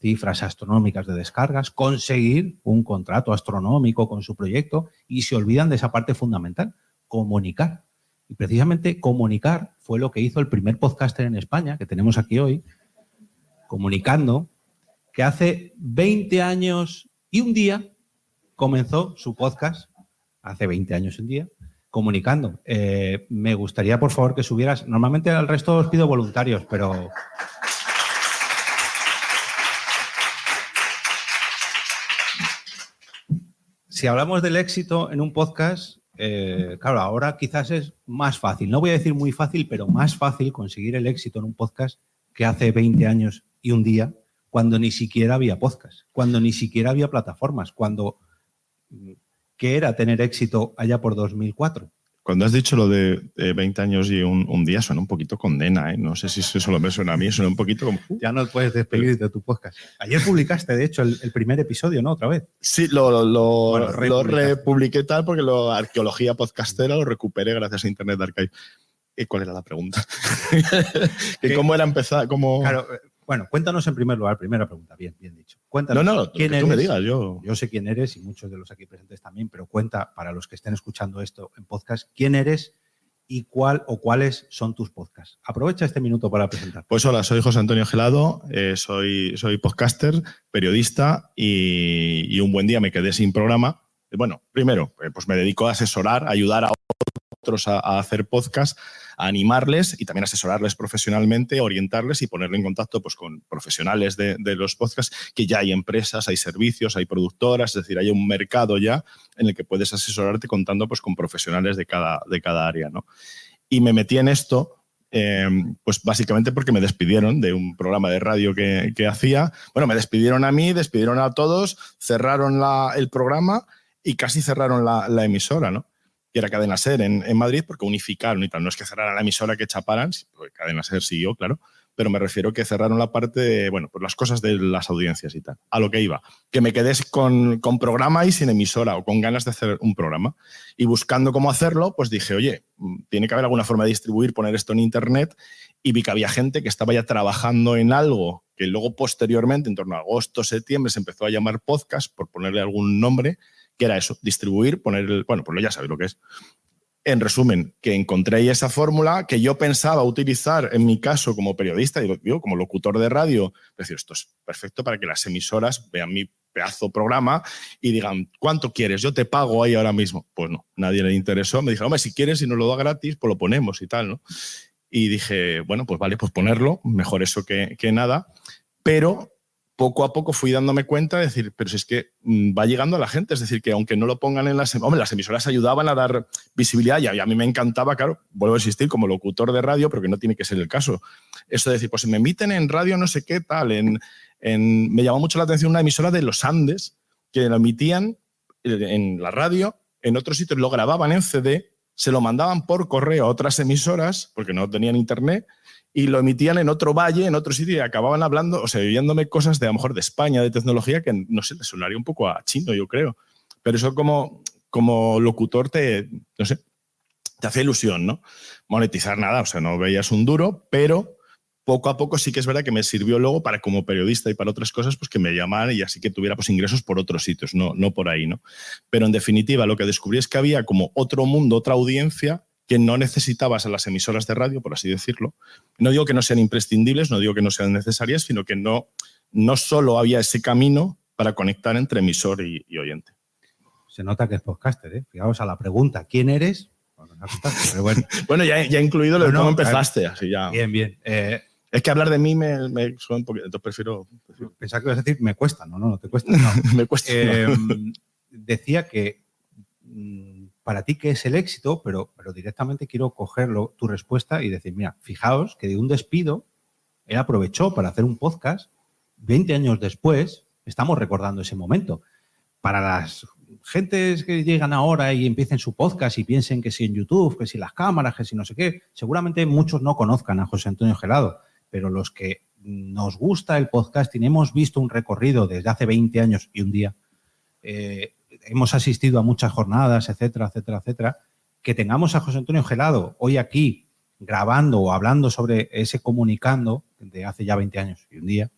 cifras astronómicas de descargas, conseguir un contrato astronómico con su proyecto y se olvidan de esa parte fundamental, comunicar. Y precisamente comunicar fue lo que hizo el primer podcaster en España, que tenemos aquí hoy, Comunicando, que hace 20 años y un día comenzó su podcast, hace 20 años y un día, Comunicando. Me gustaría, por favor, que subieras. Normalmente al resto os pido voluntarios, pero... Si hablamos del éxito en un podcast, claro, ahora quizás es más fácil. No voy a decir muy fácil, pero más fácil conseguir el éxito en un podcast que hace 20 años y un día, cuando ni siquiera había podcast, cuando ni siquiera había plataformas, cuando... ¿Qué era tener éxito allá por 2004? Cuando has dicho lo de 20 años y un día, suena un poquito condena, ¿eh? No sé si eso solo me suena a mí, suena un poquito como... Ya no puedes despedir de tu podcast. Ayer publicaste, de hecho, el primer episodio, ¿no? Otra vez. Sí, lo republiqué tal porque arqueología podcastera lo recuperé gracias a Internet Archive. ¿Y cuál era la pregunta? ¿Cómo era empezar? Claro, bueno, cuéntanos en primer lugar, primera pregunta, bien dicho. Cuéntanos quién eres. Tú me digas, yo sé quién eres y muchos de los aquí presentes también, pero cuenta para los que estén escuchando esto en podcast, quién eres y cuáles son tus podcasts. Aprovecha este minuto para presentar. Pues hola, soy José Antonio Gelado, soy podcaster, periodista y un buen día me quedé sin programa. Bueno, primero, pues me dedico a asesorar, a ayudar a otros a hacer podcast, a animarles y también a asesorarles profesionalmente, orientarles y ponerle en contacto pues, con profesionales de los podcasts, que ya hay empresas, hay servicios, hay productoras, es decir, hay un mercado ya en el que puedes asesorarte contando pues, con profesionales de cada área, ¿no? Y me metí en esto pues básicamente porque me despidieron de un programa de radio que hacía. Bueno, me despidieron a mí, despidieron a todos, cerraron el programa y casi cerraron la emisora, ¿no? Que era Cadena Ser en Madrid, porque unificaron y tal. No es que cerraran la emisora, que chaparan, porque Cadena Ser siguió, claro, pero me refiero que cerraron la parte de, bueno, pues las cosas de las audiencias y tal. A lo que iba, que me quedé con programa y sin emisora o con ganas de hacer un programa. Y buscando cómo hacerlo, pues dije, oye, tiene que haber alguna forma de distribuir, poner esto en Internet, y vi que había gente que estaba ya trabajando en algo que luego posteriormente, en torno a agosto, septiembre, se empezó a llamar podcast, por ponerle algún nombre, que era eso, distribuir, poner bueno, pues ya sabéis lo que es. En resumen, que encontré esa fórmula que yo pensaba utilizar en mi caso como periodista y digo, como locutor de radio, decir, esto es perfecto para que las emisoras vean mi pedazo programa y digan, ¿cuánto quieres? Yo te pago ahí ahora mismo. Pues no, nadie le interesó. Me dijeron, hombre, si quieres y nos lo da gratis, pues lo ponemos y tal, ¿no? Y dije, bueno, pues vale, pues ponerlo, mejor eso que nada, pero poco a poco fui dándome cuenta de decir, pero si es que va llegando a la gente, es decir, que aunque no lo pongan en las emisoras ayudaban a dar visibilidad y a mí me encantaba, claro, vuelvo a insistir, como locutor de radio, pero que no tiene que ser el caso. Eso de decir, pues si me emiten en radio no sé qué tal, me llamó mucho la atención una emisora de los Andes, que lo emitían en la radio, en otros sitios lo grababan en CD, se lo mandaban por correo a otras emisoras, porque no tenían internet, y lo emitían en otro valle, en otro sitio, y acababan hablando, o sea, viviéndome cosas de a lo mejor de España, de tecnología, que no sé, le sonaría un poco a chino, yo creo. Pero eso como locutor no sé, te hacía ilusión, ¿no? Monetizar nada, o sea, no veías un duro, pero poco a poco sí que es verdad que me sirvió luego para, como periodista y para otras cosas, pues que me llamaran y así que tuviera pues ingresos por otros sitios, no por ahí, ¿no? Pero en definitiva lo que descubrí es que había como otro mundo, otra audiencia que no necesitabas a las emisoras de radio, por así decirlo. No digo que no sean imprescindibles, no digo que no sean necesarias, sino que no solo había ese camino para conectar entre emisor y oyente. Se nota que es podcaster, ¿eh? Fijaos a la pregunta, ¿quién eres? Pero bueno, ya he incluido lo de cómo empezaste, así ya. Bien. Es que hablar de mí me suena un poquito, entonces prefiero... Pensaba que ibas a decir, me cuesta, no te cuesta. No. Me cuesta. Decía que para ti qué es el éxito, pero directamente quiero cogerlo, tu respuesta y decir, mira, fijaos que de un despido él aprovechó para hacer un podcast. 20 años después estamos recordando ese momento. Para las gentes que llegan ahora y empiecen su podcast y piensen que si en YouTube, que si las cámaras, que si no sé qué, seguramente muchos no conozcan a José Antonio Gelado, pero los que nos gusta el podcasting, hemos visto un recorrido desde hace 20 años y un día, hemos asistido a muchas jornadas, etcétera, que tengamos a José Antonio Gelado hoy aquí grabando o hablando sobre ese comunicando de hace ya 20 años y un día,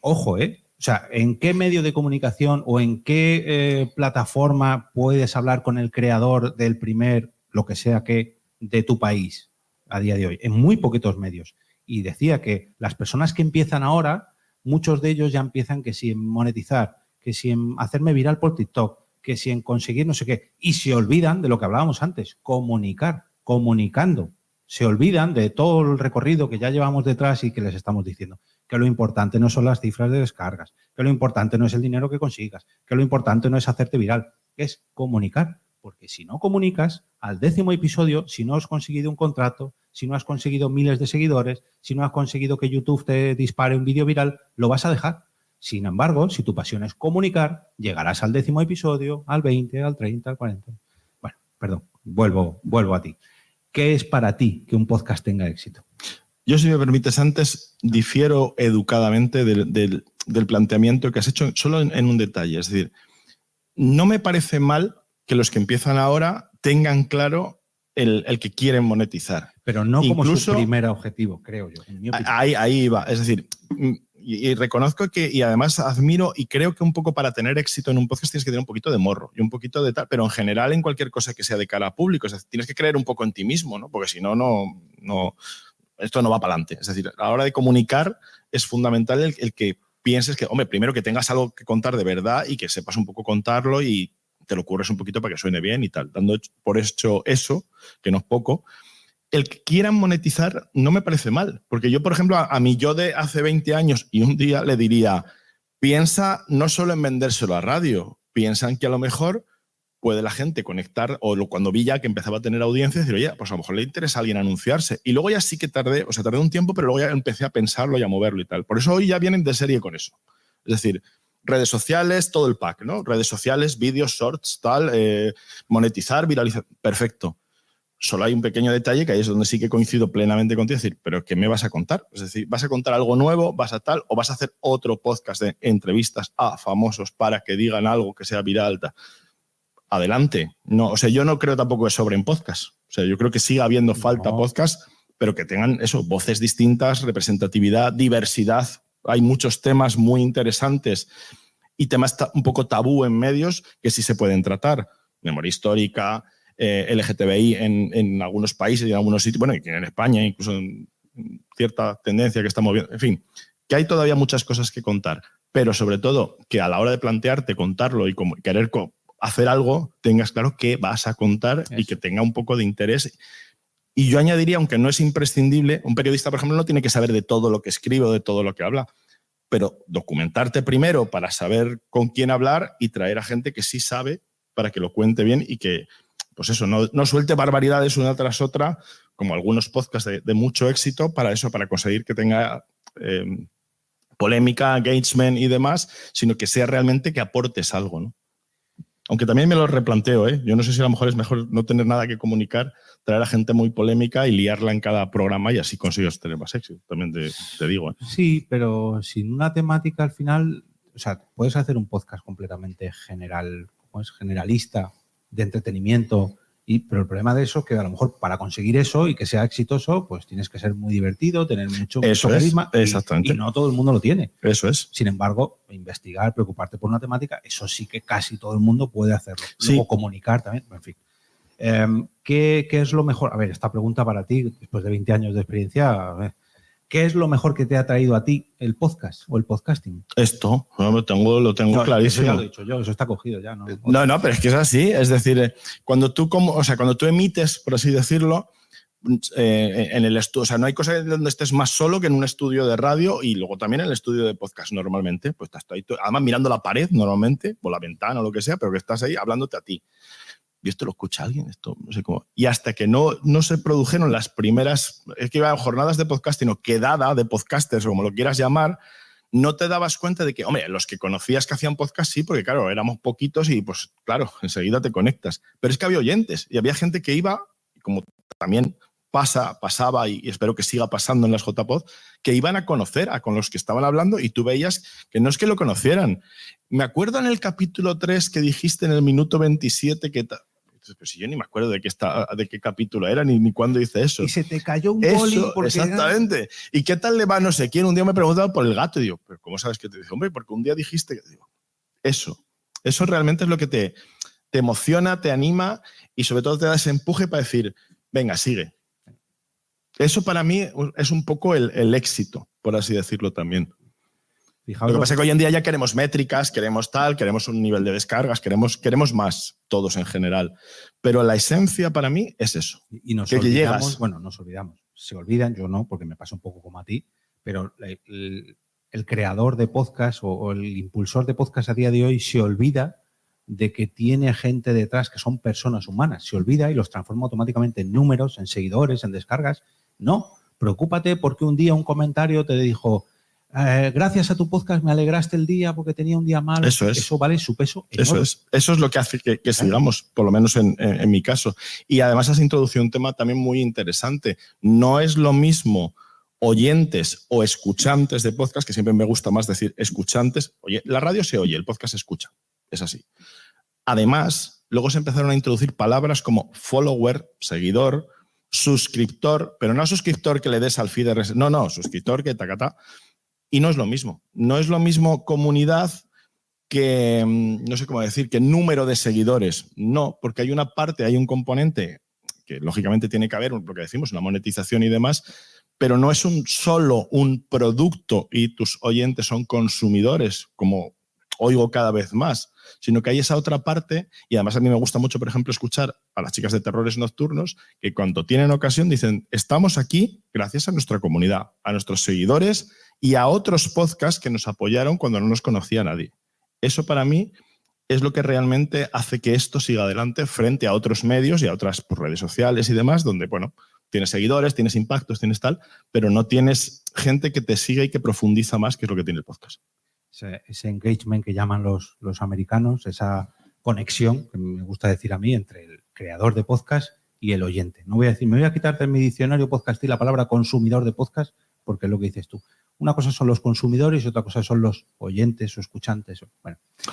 ojo, o sea, ¿en qué medio de comunicación o en qué plataforma puedes hablar con el creador del primer, lo que sea que, de tu país a día de hoy? En muy poquitos medios. Y decía que las personas que empiezan ahora, muchos de ellos ya empiezan que si en monetizar, que si en hacerme viral por TikTok, que si en conseguir no sé qué, y se olvidan de lo que hablábamos antes, comunicando. Se olvidan de todo el recorrido que ya llevamos detrás y que les estamos diciendo. Que lo importante no son las cifras de descargas, que lo importante no es el dinero que consigas, que lo importante no es hacerte viral, es comunicar. Porque si no comunicas, al 10º episodio, si no has conseguido un contrato, si no has conseguido miles de seguidores, si no has conseguido que YouTube te dispare un vídeo viral, lo vas a dejar. Sin embargo, si tu pasión es comunicar, llegarás al 10º episodio, al 20, al 30, al 40. Bueno, perdón, vuelvo a ti. ¿Qué es para ti que un podcast tenga éxito? Yo, si me permites, antes difiero educadamente del planteamiento que has hecho solo en un detalle. Es decir, no me parece mal que los que empiezan ahora tengan claro el que quieren monetizar. Pero no como su primer objetivo, creo yo. En mi opinión. Ahí va. Es decir, y reconozco que, y además admiro y creo que un poco para tener éxito en un podcast tienes que tener un poquito de morro y un poquito de tal, pero en general en cualquier cosa que sea de cara a público. Es decir, tienes que creer un poco en ti mismo, ¿no? Porque si no, esto no va para adelante. Es decir, a la hora de comunicar es fundamental el que pienses que, hombre, primero que tengas algo que contar de verdad y que sepas un poco contarlo y te lo curres un poquito para que suene bien y tal. Dando por hecho eso, que no es poco, el que quieran monetizar no me parece mal. Porque yo, por ejemplo, a mi yo de hace 20 años y un día le diría, piensa no solo en vendérselo a radio, piensa en que a lo mejor puede la gente conectar, o cuando vi ya que empezaba a tener audiencia, decir, oye, pues a lo mejor le interesa a alguien anunciarse. Y luego ya sí que tardé un tiempo, pero luego ya empecé a pensarlo y a moverlo y tal. Por eso hoy ya vienen de serie con eso. Es decir, redes sociales, todo el pack, ¿no? Redes sociales, vídeos, shorts, tal, monetizar, viralizar, perfecto. Solo hay un pequeño detalle que ahí es donde sí que coincido plenamente contigo, es decir, ¿pero qué me vas a contar? Es decir, ¿vas a contar algo nuevo, vas a tal, o vas a hacer otro podcast de entrevistas a famosos para que digan algo que sea viral, tal? Adelante. No, o sea, yo no creo tampoco que sobren podcasts. O sea, yo creo que siga habiendo falta podcasts, pero que tengan eso, voces distintas, representatividad, diversidad. Hay muchos temas muy interesantes y temas un poco tabú en medios que sí se pueden tratar. Memoria histórica, LGTBI en algunos países y en algunos sitios, bueno, y en España, incluso en cierta tendencia que estamos viendo. En fin, que hay todavía muchas cosas que contar, pero sobre todo que a la hora de plantearte contarlo y como querer hacer algo, tengas claro qué vas a contar. Eso. Y que tenga un poco de interés. Y yo añadiría, aunque no es imprescindible, un periodista, por ejemplo, no tiene que saber de todo lo que escribe o de todo lo que habla, pero documentarte primero para saber con quién hablar y traer a gente que sí sabe para que lo cuente bien y que, pues eso, no suelte barbaridades una tras otra, como algunos podcasts de mucho éxito, para eso, para conseguir que tenga polémica, engagement y demás, sino que sea realmente que aportes algo, ¿no? Aunque también me lo replanteo, ¿eh? Yo no sé si a lo mejor es mejor no tener nada que comunicar, traer a gente muy polémica y liarla en cada programa y así consigues tener más éxito. También te digo, ¿eh? Sí, pero sin una temática al final, o sea, puedes hacer un podcast completamente general, como es generalista, de entretenimiento, Pero el problema de eso es que a lo mejor para conseguir eso y que sea exitoso, pues tienes que ser muy divertido, tener mucho carisma. Exactamente. Y no todo el mundo lo tiene. Eso es. Sin embargo, investigar, preocuparte por una temática, eso sí que casi todo el mundo puede hacerlo. Sí. Luego comunicar también, en fin. ¿Qué es lo mejor? A ver, esta pregunta para ti, después de 20 años de experiencia, ¿qué es lo mejor que te ha traído a ti el podcast o el podcasting? Esto, lo tengo clarísimo. Eso ya lo he dicho yo, eso está cogido ya. No, pero es que es así. Es decir, cuando tú emites, por así decirlo, en el estudio, o sea, no hay cosa donde estés más solo que en un estudio de radio y luego también en el estudio de podcast normalmente. Pues estás ahí, además mirando la pared normalmente, por la ventana o lo que sea, pero que estás ahí hablándote a ti. Y esto lo escucha alguien, esto no sé cómo. Y hasta que no se produjeron las primeras, es que iban jornadas de podcasting o quedada de podcasters, o como lo quieras llamar, no te dabas cuenta de que, hombre, los que conocías que hacían podcast sí, porque claro, éramos poquitos y pues claro, enseguida te conectas. Pero es que había oyentes y había gente que iba, como también pasaba y espero que siga pasando en las JPod, que iban a conocer con los que estaban hablando y tú veías que no es que lo conocieran. Me acuerdo en el capítulo 3 que dijiste en el minuto 27 que... Pues si yo ni me acuerdo de qué capítulo era ni cuándo hice eso. Y se te cayó un boli. Exactamente. ¿Y qué tal le va no sé quién? Un día me preguntaba por el gato y digo, ¿pero cómo sabes que te dice? Hombre, porque un día dijiste... Digo, eso realmente es lo que te emociona, te anima y sobre todo te da ese empuje para decir, venga, sigue. Eso para mí es un poco el éxito, por así decirlo también. Fijaos, lo que pasa es que hoy en día ya queremos métricas, queremos un nivel de descargas, queremos más, todos en general. Pero la esencia para mí es eso. Y nos olvidamos. Se olvidan, yo no, porque me pasa un poco como a ti, pero el creador de podcast o el impulsor de podcast a día de hoy se olvida de que tiene gente detrás que son personas humanas. Se olvida y los transforma automáticamente en números, en seguidores, en descargas. No, preocúpate porque un día un comentario te dijo... gracias a tu podcast me alegraste el día porque tenía un día malo. Eso vale su peso. Eso es lo que hace que sigamos, por lo menos en mi caso. Y además has introducido un tema también muy interesante. No es lo mismo oyentes o escuchantes de podcast, que siempre me gusta más decir escuchantes. Oye, la radio se oye, el podcast se escucha. Es así. Además, luego se empezaron a introducir palabras como follower, seguidor, suscriptor, pero no suscriptor que le des al feed de... No, suscriptor que tacata. Y no es lo mismo. No es lo mismo comunidad que, no sé cómo decir, que número de seguidores. No, porque hay una parte, hay un componente que lógicamente tiene que haber, lo que decimos, una monetización y demás, pero no es solo un producto y tus oyentes son consumidores, como oigo cada vez más, sino que hay esa otra parte, y además a mí me gusta mucho, por ejemplo, escuchar a las chicas de Terrores Nocturnos, que cuando tienen ocasión dicen, estamos aquí gracias a nuestra comunidad, a nuestros seguidores y a otros podcasts que nos apoyaron cuando no nos conocía nadie. Eso para mí es lo que realmente hace que esto siga adelante frente a otros medios y a otras redes sociales y demás, donde, bueno, tienes seguidores, tienes impactos, tienes tal, pero no tienes gente que te siga y que profundiza más, que es lo que tiene el podcast. Ese engagement que llaman los americanos, esa conexión, que me gusta decir a mí, entre el creador de podcast y el oyente. No voy a decir, me voy a quitar de mi diccionario podcastil la palabra consumidor de podcast, porque es lo que dices tú. Una cosa son los consumidores y otra cosa son los oyentes o escuchantes.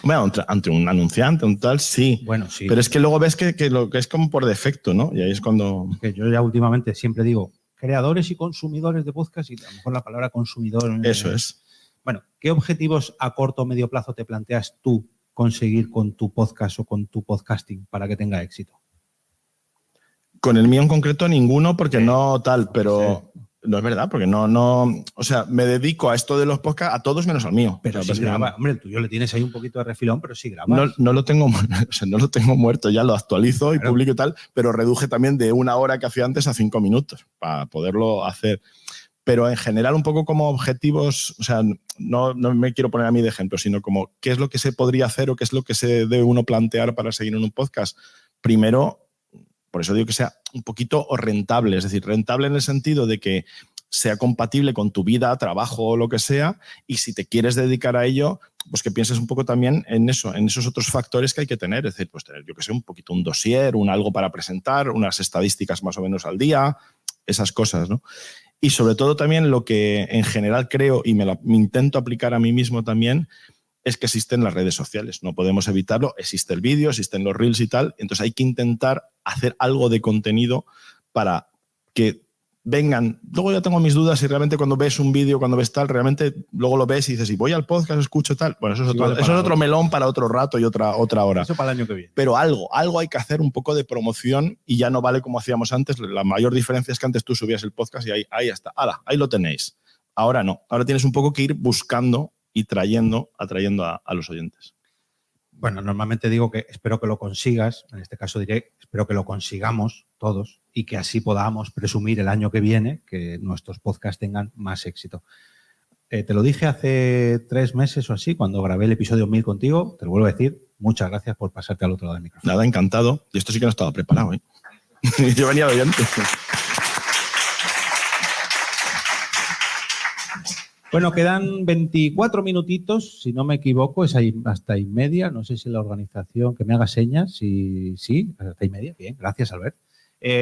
Bueno, ante un anunciante, un tal, sí. Bueno, sí. Pero es que luego ves que lo que es como por defecto, ¿no? Y ahí es cuando... Que yo ya últimamente siempre digo creadores y consumidores de podcast y a lo mejor la palabra consumidor... Eso es. Bueno, ¿qué objetivos a corto o medio plazo te planteas tú conseguir con tu podcast o con tu podcasting para que tenga éxito? Con el mío en concreto ninguno, porque no tal, pero... No es verdad, porque o sea, me dedico a esto de los podcasts a todos menos al mío. Pero si graba, hombre, el tuyo le tienes ahí un poquito de refilón, pero sí grabas. No lo tengo, o sea, no lo tengo muerto, ya lo actualizo y publico y tal, pero reduje también de 1 hora que hacía antes a 5 minutos para poderlo hacer. Pero en general un poco como objetivos, o sea, no me quiero poner a mí de ejemplo, sino como qué es lo que se podría hacer o qué es lo que se debe uno plantear para seguir en un podcast. Primero, por eso digo que sea un poquito rentable, es decir, rentable en el sentido de que sea compatible con tu vida, trabajo o lo que sea, y si te quieres dedicar a ello, pues que pienses un poco también en eso, en esos otros factores que hay que tener, es decir, pues tener, yo que sé, un poquito un dossier, algo para presentar, unas estadísticas más o menos al día, esas cosas, ¿no? Y sobre todo también lo que en general creo y me intento aplicar a mí mismo también es que existen las redes sociales. No podemos evitarlo. Existe el vídeo, existen los reels y tal. Entonces hay que intentar hacer algo de contenido para que vengan. Luego ya tengo mis dudas si realmente cuando ves un vídeo, cuando ves tal, realmente luego lo ves y dices, y voy al podcast, escucho tal. Bueno, eso es otro melón para otro rato y otra hora. Eso para el año que viene. Pero algo hay que hacer, un poco de promoción, y ya no vale como hacíamos antes. La mayor diferencia es que antes tú subías el podcast y ahí está. ¡Hala! Ahí lo tenéis. Ahora no. Ahora tienes un poco que ir buscando y atrayendo a los oyentes. Bueno, normalmente digo que espero que lo consigas, en este caso diré, espero que lo consigamos todos y que así podamos presumir el año que viene que nuestros podcasts tengan más éxito. Te lo dije hace 3 meses o así, cuando grabé el episodio 1000 contigo, te lo vuelvo a decir, muchas gracias por pasarte al otro lado del micrófono. Nada, encantado. Y esto sí que no estaba preparado, ¿eh? Yo venía de oyente. Bueno, quedan 24 minutitos, si no me equivoco, es ahí hasta y media. No sé si la organización, que me haga señas, sí, hasta y media. Bien, gracias, Albert.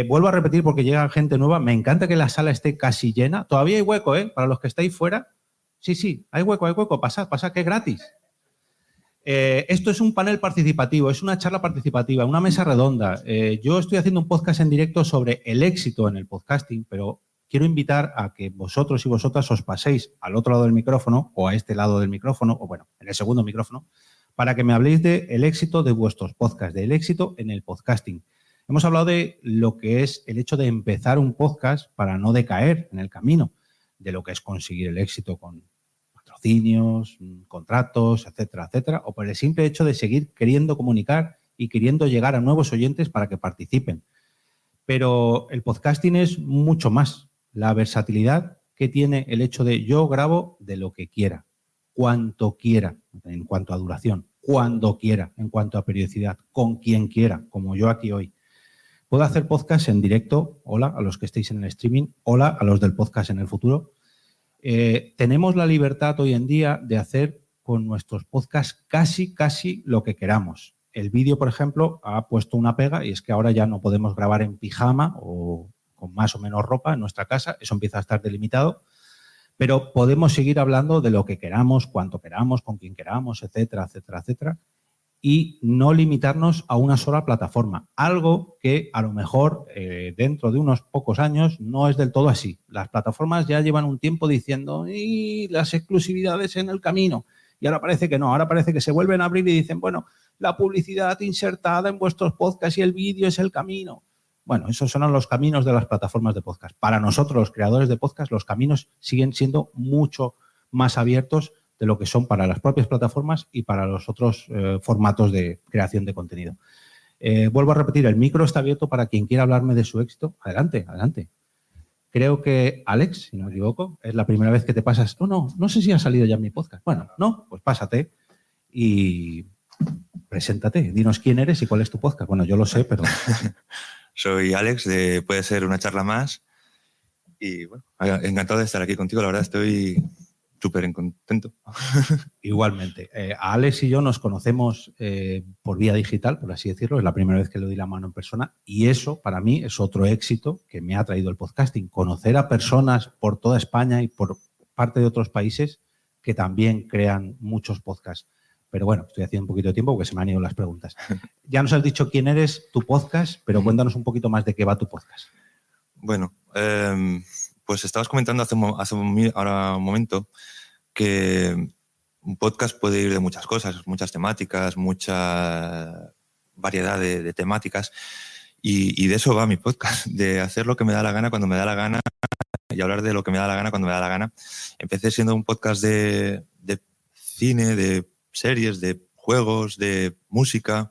Vuelvo a repetir porque llega gente nueva. Me encanta que la sala esté casi llena. Todavía hay hueco, ¿eh? Para los que estáis fuera. Sí, hay hueco. Pasad, que es gratis. Esto es un panel participativo, es una charla participativa, una mesa redonda. Yo estoy haciendo un podcast en directo sobre el éxito en el podcasting, pero quiero invitar a que vosotros y vosotras os paséis al otro lado del micrófono o a este lado del micrófono, o bueno, en el segundo micrófono, para que me habléis del éxito de vuestros podcasts, del éxito en el podcasting. Hemos hablado de lo que es el hecho de empezar un podcast para no decaer en el camino, de lo que es conseguir el éxito con patrocinios, contratos, etcétera, etcétera, o por el simple hecho de seguir queriendo comunicar y queriendo llegar a nuevos oyentes para que participen. Pero el podcasting es mucho más. La versatilidad que tiene el hecho de yo grabo de lo que quiera, cuanto quiera, en cuanto a duración, cuando quiera, en cuanto a periodicidad, con quien quiera, como yo aquí hoy. Puedo hacer podcast en directo, hola a los que estéis en el streaming, hola a los del podcast en el futuro. Tenemos la libertad hoy en día de hacer con nuestros podcasts casi lo que queramos. El vídeo, por ejemplo, ha puesto una pega y es que ahora ya no podemos grabar en pijama o con más o menos ropa en nuestra casa, eso empieza a estar delimitado, pero podemos seguir hablando de lo que queramos, cuanto queramos, con quien queramos, etcétera, etcétera, etcétera, y no limitarnos a una sola plataforma, algo que a lo mejor dentro de unos pocos años no es del todo así. Las plataformas ya llevan un tiempo diciendo y las exclusividades en el camino, y ahora parece que no, ahora parece que se vuelven a abrir y dicen, bueno, la publicidad insertada en vuestros podcasts y el vídeo es el camino. Bueno, esos son los caminos de las plataformas de podcast. Para nosotros, los creadores de podcast, los caminos siguen siendo mucho más abiertos de lo que son para las propias plataformas y para los otros formatos de creación de contenido. Vuelvo a repetir, el micro está abierto para quien quiera hablarme de su éxito. Adelante. Creo que Alex, si no me equivoco, es la primera vez que te pasas. No sé si ha salido ya en mi podcast. Bueno, no, pues pásate y preséntate. Dinos quién eres y cuál es tu podcast. Bueno, yo lo sé, pero... Soy Alex de Puede Ser Una Charla Más y bueno, encantado de estar aquí contigo, la verdad estoy súper contento. Igualmente. A Alex y yo nos conocemos por vía digital, por así decirlo, es la primera vez que le doy la mano en persona y eso para mí es otro éxito que me ha traído el podcasting, conocer a personas por toda España y por parte de otros países que también crean muchos podcasts. Pero bueno, estoy haciendo un poquito de tiempo porque se me han ido las preguntas. Ya nos has dicho quién eres, tu podcast, pero cuéntanos un poquito más de qué va tu podcast. Bueno, pues estabas comentando hace ahora un momento que un podcast puede ir de muchas cosas, muchas temáticas, mucha variedad de temáticas y de eso va mi podcast, de hacer lo que me da la gana cuando me da la gana y hablar de lo que me da la gana cuando me da la gana. Empecé siendo un podcast de cine, de series, de juegos, de música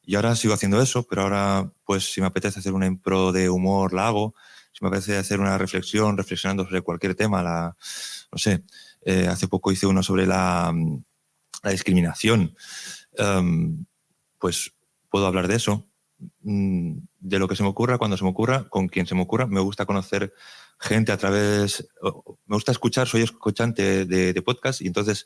y ahora sigo haciendo eso, pero ahora pues si me apetece hacer una impro de humor la hago, si me apetece hacer una reflexionando sobre cualquier tema, no sé, hace poco hice uno sobre la discriminación, pues puedo hablar de eso, de lo que se me ocurra, cuando se me ocurra, con quien se me ocurra. Me gusta conocer gente me gusta escuchar, soy escuchante de podcast y entonces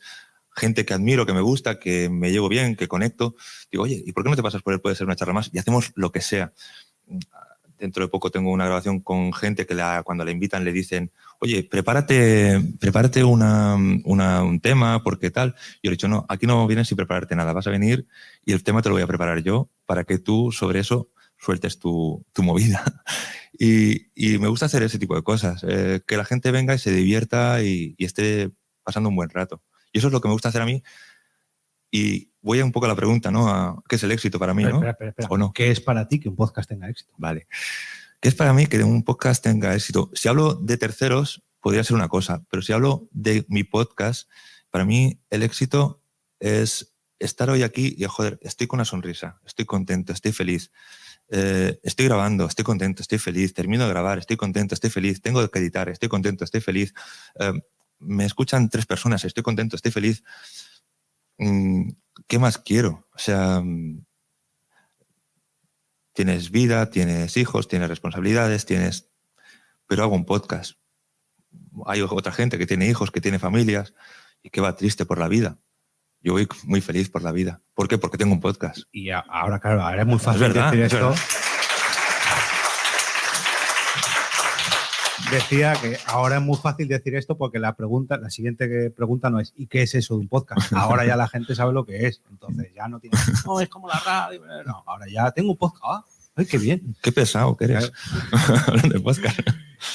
gente que admiro, que me gusta, que me llevo bien, que conecto. Digo, oye, ¿y por qué no te pasas por él? Puede ser una charla más y hacemos lo que sea. dentro de poco tengo una grabación con gente que cuando la invitan le dicen, oye, prepárate un tema, porque tal. Yo le he dicho, no, aquí no vienes sin prepararte nada, vas a venir y el tema te lo voy a preparar yo para que tú sobre eso sueltes tu movida. Y me gusta hacer ese tipo de cosas, que la gente venga y se divierta y esté pasando un buen rato. Y eso es lo que me gusta hacer a mí. Y voy un poco a la pregunta, ¿no? ¿Qué es el éxito para mí, no? Espera. ¿O no? ¿Qué es para ti que un podcast tenga éxito? Vale. ¿Qué es para mí que un podcast tenga éxito? Si hablo de terceros, podría ser una cosa, pero si hablo de mi podcast, para mí el éxito es estar hoy aquí y, joder, estoy con una sonrisa, estoy contento, estoy feliz. Estoy grabando, estoy contento, estoy feliz. Termino de grabar, estoy contento, estoy feliz. Tengo que editar, estoy contento, estoy feliz. Me escuchan 3 personas, estoy contento, estoy feliz. ¿Qué más quiero? O sea, tienes vida, tienes hijos, tienes responsabilidades, pero hago un podcast. Hay otra gente que tiene hijos, que tiene familias y que va triste por la vida. Yo voy muy feliz por la vida. ¿Por qué? Porque tengo un podcast. Y ahora, claro, ahora es muy fácil Es verdad, decir es esto. verdad. Decía que ahora es muy fácil decir esto porque la siguiente pregunta no es ¿y qué es eso de un podcast? Ahora ya la gente sabe lo que es. Entonces ya no tiene, no, es como la radio. No, ahora ya tengo un podcast. ¡Ay, qué bien! Qué pesado que eres. Hablando de podcast.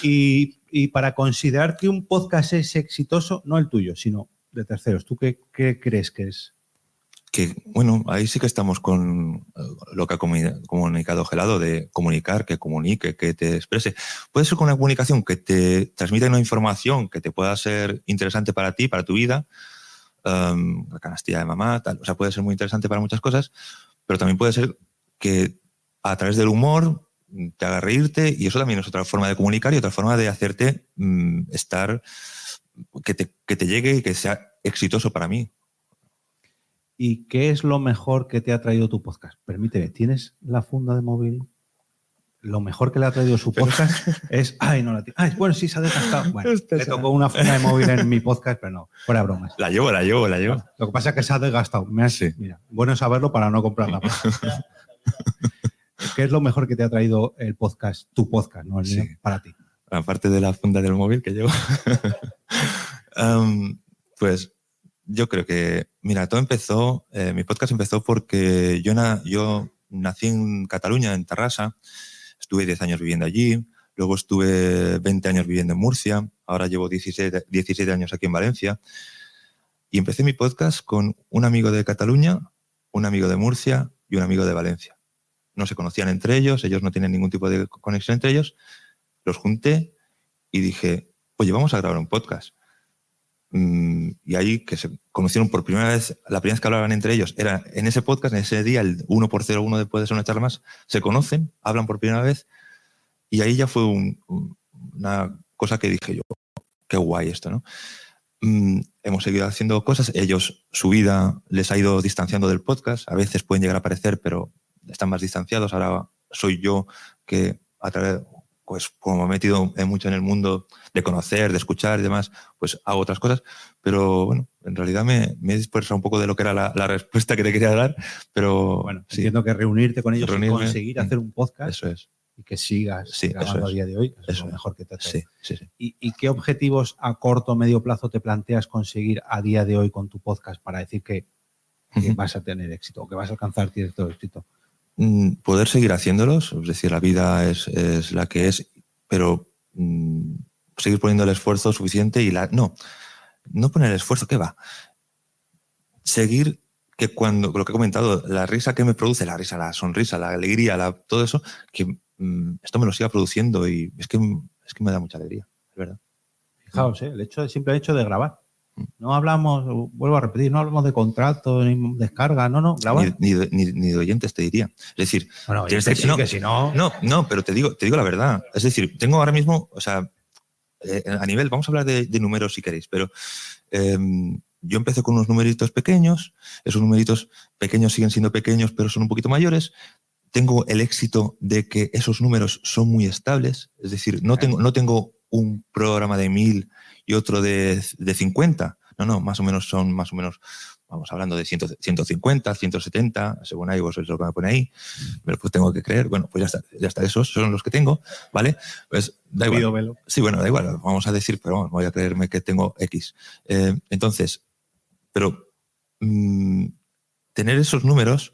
Y para considerar que un podcast es exitoso, no el tuyo, sino de terceros, ¿tú qué crees que es? Que, bueno, ahí sí que estamos con lo que ha comunicado Gelado, de comunicar, que comunique, que te exprese. Puede ser con una comunicación que te transmita una información que te pueda ser interesante para ti, para tu vida, la canastilla de mamá, tal. O sea, puede ser muy interesante para muchas cosas, pero también puede ser que a través del humor te haga reírte, y eso también es otra forma de comunicar y otra forma de hacerte estar, que te llegue y que sea exitoso para mí. ¿Y qué es lo mejor que te ha traído tu podcast? Permíteme, ¿tienes la funda de móvil? Lo mejor que le ha traído su podcast es... ¡Ay, no la tiene! ¡Ay, bueno, sí, se ha desgastado! Bueno, le tocó una funda de móvil en mi podcast, pero no, fuera bromas. La llevo. Lo que pasa es que se ha desgastado. Sí. Mira, bueno saberlo para no comprarla. ¿Qué es lo mejor que te ha traído el podcast, tu podcast, no el mío, para ti? Aparte de la funda del móvil que llevo. Pues yo creo que, mira, todo empezó, mi podcast empezó porque yo nací en Cataluña, en Terrassa, estuve 10 años viviendo allí, luego estuve 20 años viviendo en Murcia, ahora llevo 17 años aquí en Valencia, y empecé mi podcast con un amigo de Cataluña, un amigo de Murcia y un amigo de Valencia. No se conocían entre ellos no tienen ningún tipo de conexión entre ellos, los junté y dije, oye, vamos a grabar un podcast. Y ahí que se conocieron por primera vez, la primera vez que hablaban entre ellos era en ese podcast, en ese día, el 1x01 después de ser una charla más, se conocen, hablan por primera vez, y ahí ya fue una cosa que dije yo, qué guay esto, ¿no? Hemos seguido haciendo cosas, ellos, su vida les ha ido distanciando del podcast, a veces pueden llegar a aparecer, pero están más distanciados. Ahora soy yo que a través, pues como me he metido mucho en el mundo de conocer, de escuchar y demás, pues hago otras cosas, pero bueno, en realidad me he dispersado un poco de lo que era la respuesta que te quería dar, pero bueno, sí. Entiendo que reunirte con ellos y conseguir hacer un podcast. Eso es. Y que sigas grabando a día de hoy, es lo mejor que te ha traído. Sí. ¿Y qué objetivos a corto o medio plazo te planteas conseguir a día de hoy con tu podcast para decir que vas a tener éxito o que vas a alcanzar cierto éxito? Poder seguir haciéndolos, es decir, la vida es la que es, pero seguir poniendo el esfuerzo suficiente y no poner el esfuerzo, ¿qué va? Seguir que cuando, lo que he comentado, la risa que me produce, la sonrisa, la alegría, todo eso, que esto me lo siga produciendo, y es que me da mucha alegría, es verdad. Fijaos, el simple hecho de grabar. No hablamos, vuelvo a repetir, no hablamos de contrato, ni descarga, grabar. Ni de oyentes, te diría. Es decir, bueno, que si no... No, pero te digo la verdad. Es decir, tengo ahora mismo, o sea, a nivel, vamos a hablar de números si queréis, pero yo empecé con unos numeritos pequeños, esos numeritos pequeños siguen siendo pequeños, pero son un poquito mayores. Tengo el éxito de que esos números son muy estables, es decir, no tengo un programa de 1000 y otro de 50, no, más o menos son vamos hablando de 150, 170, según iVoox es lo que me pone ahí, pero pues tengo que creer, bueno, pues ya está, esos son los que tengo, ¿vale? Pues da igual. Sí, bueno, da igual, vamos a decir, pero bueno, voy a creerme que tengo X. Entonces, pero tener esos números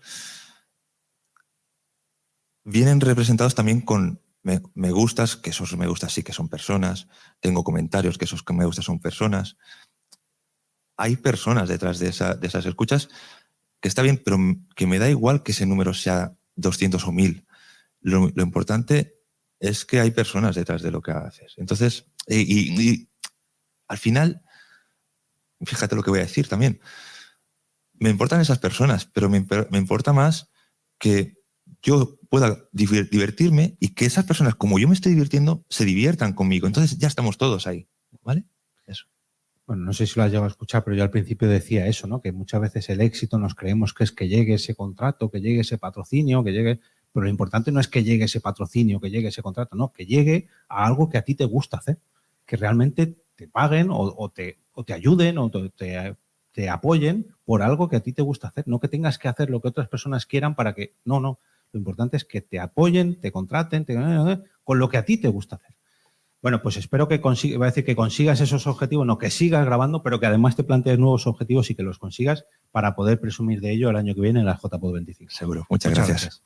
vienen representados también con me gustas, que esos me gustas sí que son personas, tengo comentarios, que esos que me gustas son personas. Hay personas detrás de esas escuchas, que está bien, pero que me da igual que ese número sea 200 o 1000. Lo importante es que hay personas detrás de lo que haces. Entonces, y al final, fíjate lo que voy a decir también, me importan esas personas, pero me importa más que yo pueda divertirme y que esas personas, como yo me estoy divirtiendo, se diviertan conmigo. Entonces ya estamos todos ahí, ¿vale? Eso. Bueno, no sé si lo has llegado a escuchar, pero yo al principio decía eso, ¿no? Que muchas veces el éxito nos creemos que es que llegue ese contrato, que llegue ese patrocinio, que llegue... Pero lo importante no es que llegue ese patrocinio, que llegue ese contrato, no, que llegue a algo que a ti te gusta hacer, que realmente te paguen o te ayuden o te apoyen por algo que a ti te gusta hacer, no que tengas que hacer lo que otras personas quieran para que... No, lo importante es que te apoyen, te contraten, con lo que a ti te gusta hacer. Bueno, pues espero que consigas esos objetivos, no que sigas grabando, pero que además te plantees nuevos objetivos y que los consigas para poder presumir de ello el año que viene en la JPod 25. Seguro. Muchas gracias.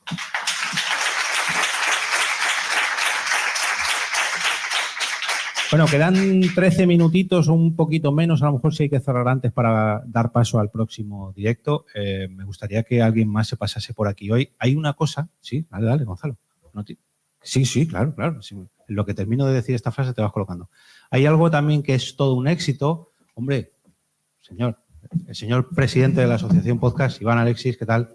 Bueno, quedan 13 minutitos o un poquito menos, a lo mejor si hay que cerrar antes para dar paso al próximo directo. Me gustaría que alguien más se pasase por aquí hoy. Hay una cosa, sí, dale, Gonzalo. Sí, claro. Sí. En lo que termino de decir esta frase te vas colocando. Hay algo también que es todo un éxito. Hombre, el señor presidente de la Asociación Podcast, Iván Alexis, ¿qué tal?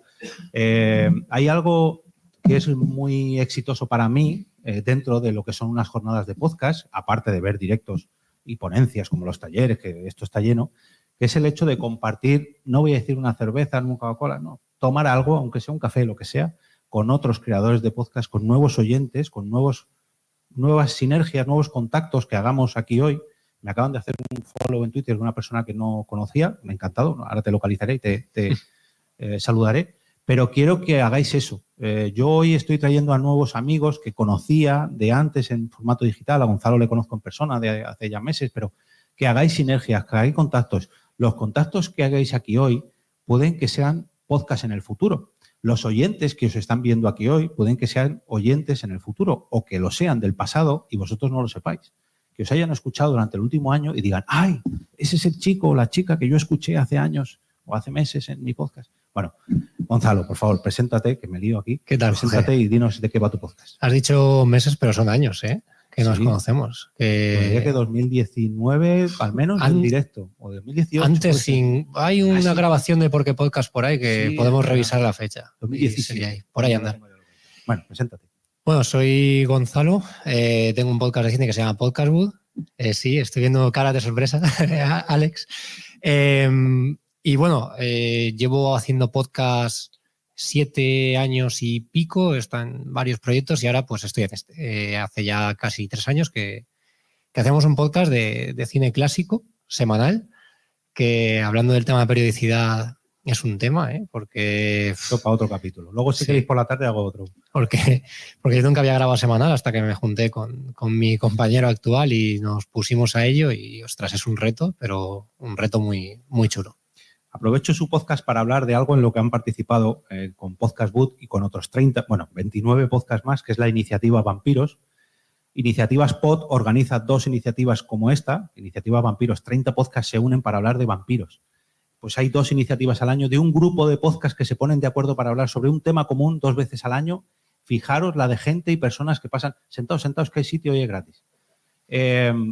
Hay algo que es muy exitoso para mí dentro de lo que son unas jornadas de podcast, aparte de ver directos y ponencias como los talleres, que esto está lleno, que es el hecho de compartir, no voy a decir una cerveza, una Coca-Cola, no, tomar algo, aunque sea un café, lo que sea, con otros creadores de podcast, con nuevos oyentes, con nuevas sinergias, nuevos contactos que hagamos aquí hoy. Me acaban de hacer un follow en Twitter de una persona que no conocía, me ha encantado, ahora te localizaré y te saludaré, pero quiero que hagáis eso. Yo hoy estoy trayendo a nuevos amigos que conocía de antes en formato digital, a Gonzalo le conozco en persona de hace ya meses, pero que hagáis sinergias, que hagáis contactos. Los contactos que hagáis aquí hoy pueden que sean podcasts en el futuro. Los oyentes que os están viendo aquí hoy pueden que sean oyentes en el futuro o que lo sean del pasado y vosotros no lo sepáis. Que os hayan escuchado durante el último año y digan, ¡ay! Ese es el chico o la chica que yo escuché hace años o hace meses en mi podcast. Bueno, Gonzalo, por favor, preséntate, que me lío aquí. ¿Qué tal, Preséntate, Jorge? Y dinos de qué va tu podcast. Has dicho meses, pero son años, ¿eh? Que nos conocemos. Diría que 2019, al menos, en directo. O 2018. Antes, hay una grabación de Porque Podcast por ahí que podemos revisar la fecha. 2017. Por ahí andar. Bueno, preséntate. Bueno, soy Gonzalo. Tengo un podcast de cine que se llama Podcastwood. Sí, estoy viendo caras de sorpresa, Alex. Y bueno, llevo haciendo podcast 7 años y pico, están en varios proyectos y ahora pues estoy en este. Hace ya casi 3 años que hacemos un podcast de cine clásico semanal, que hablando del tema de periodicidad es un tema, porque... Esto para otro capítulo. Luego si queréis por la tarde hago otro. Porque yo nunca había grabado semanal hasta que me junté con mi compañero actual y nos pusimos a ello y, ostras, es un reto, pero un reto muy, muy chulo. Aprovecho su podcast para hablar de algo en lo que han participado con Podcastwood y con otros 29 podcasts más, que es la iniciativa Vampiros. Iniciativas Pod organiza 2 iniciativas como esta, Iniciativa Vampiros. 30 podcasts se unen para hablar de vampiros. Pues hay 2 iniciativas al año de un grupo de podcasts que se ponen de acuerdo para hablar sobre un tema común 2 veces al año. Fijaros la de gente y personas que pasan sentados, que hay sitio y es gratis.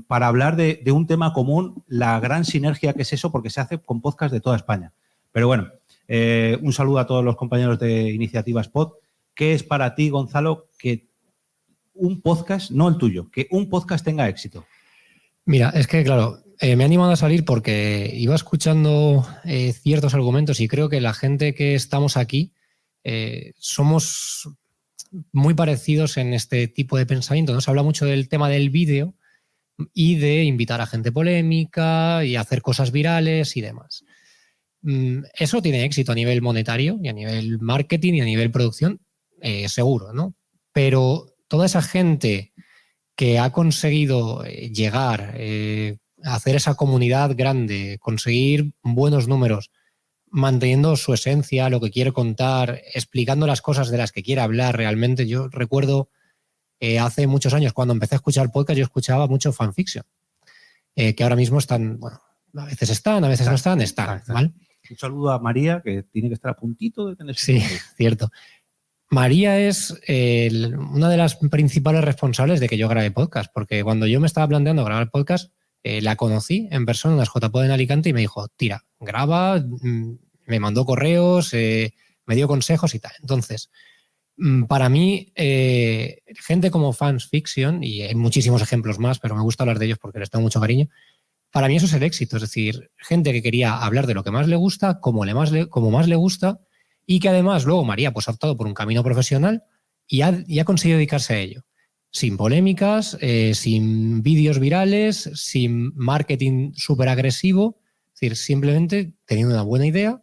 Para hablar de un tema común, la gran sinergia que es eso, porque se hace con podcasts de toda España. Pero bueno, un saludo a todos los compañeros de Iniciativas Pod. ¿Qué es para ti, Gonzalo, que un podcast, no el tuyo, que un podcast tenga éxito? Mira, es que claro, me ha animado a salir porque iba escuchando ciertos argumentos y creo que la gente que estamos aquí somos muy parecidos en este tipo de pensamiento, ¿no? Se habla mucho del tema del vídeo y de invitar a gente polémica y hacer cosas virales y demás. eso tiene éxito a nivel monetario y a nivel marketing y a nivel producción, seguro, ¿no? Pero toda esa gente que ha conseguido llegar, hacer esa comunidad grande, conseguir buenos números, manteniendo su esencia, lo que quiere contar, explicando las cosas de las que quiere hablar realmente. Yo recuerdo hace muchos años, cuando empecé a escuchar podcast, yo escuchaba mucho fanfiction, que ahora mismo están, bueno, a veces están, a veces no están, ¿vale? Un saludo a María, que tiene que estar a puntito de tener su Sí, nombre. cierto. María es una de las principales responsables de que yo grabe podcast, porque cuando yo me estaba planteando grabar podcast, la conocí en persona en las JPod en Alicante y me dijo, tira, graba, me mandó correos, me dio consejos y tal. Entonces, para mí, gente como Fans Fiction, y hay muchísimos ejemplos más, pero me gusta hablar de ellos porque les tengo mucho cariño, para mí eso es el éxito. Es decir, gente que quería hablar de lo que más le gusta, como más le gusta, y que además luego María pues, ha optado por un camino profesional y ha conseguido dedicarse a ello. Sin polémicas, sin vídeos virales, sin marketing súper agresivo. Es decir, simplemente teniendo una buena idea,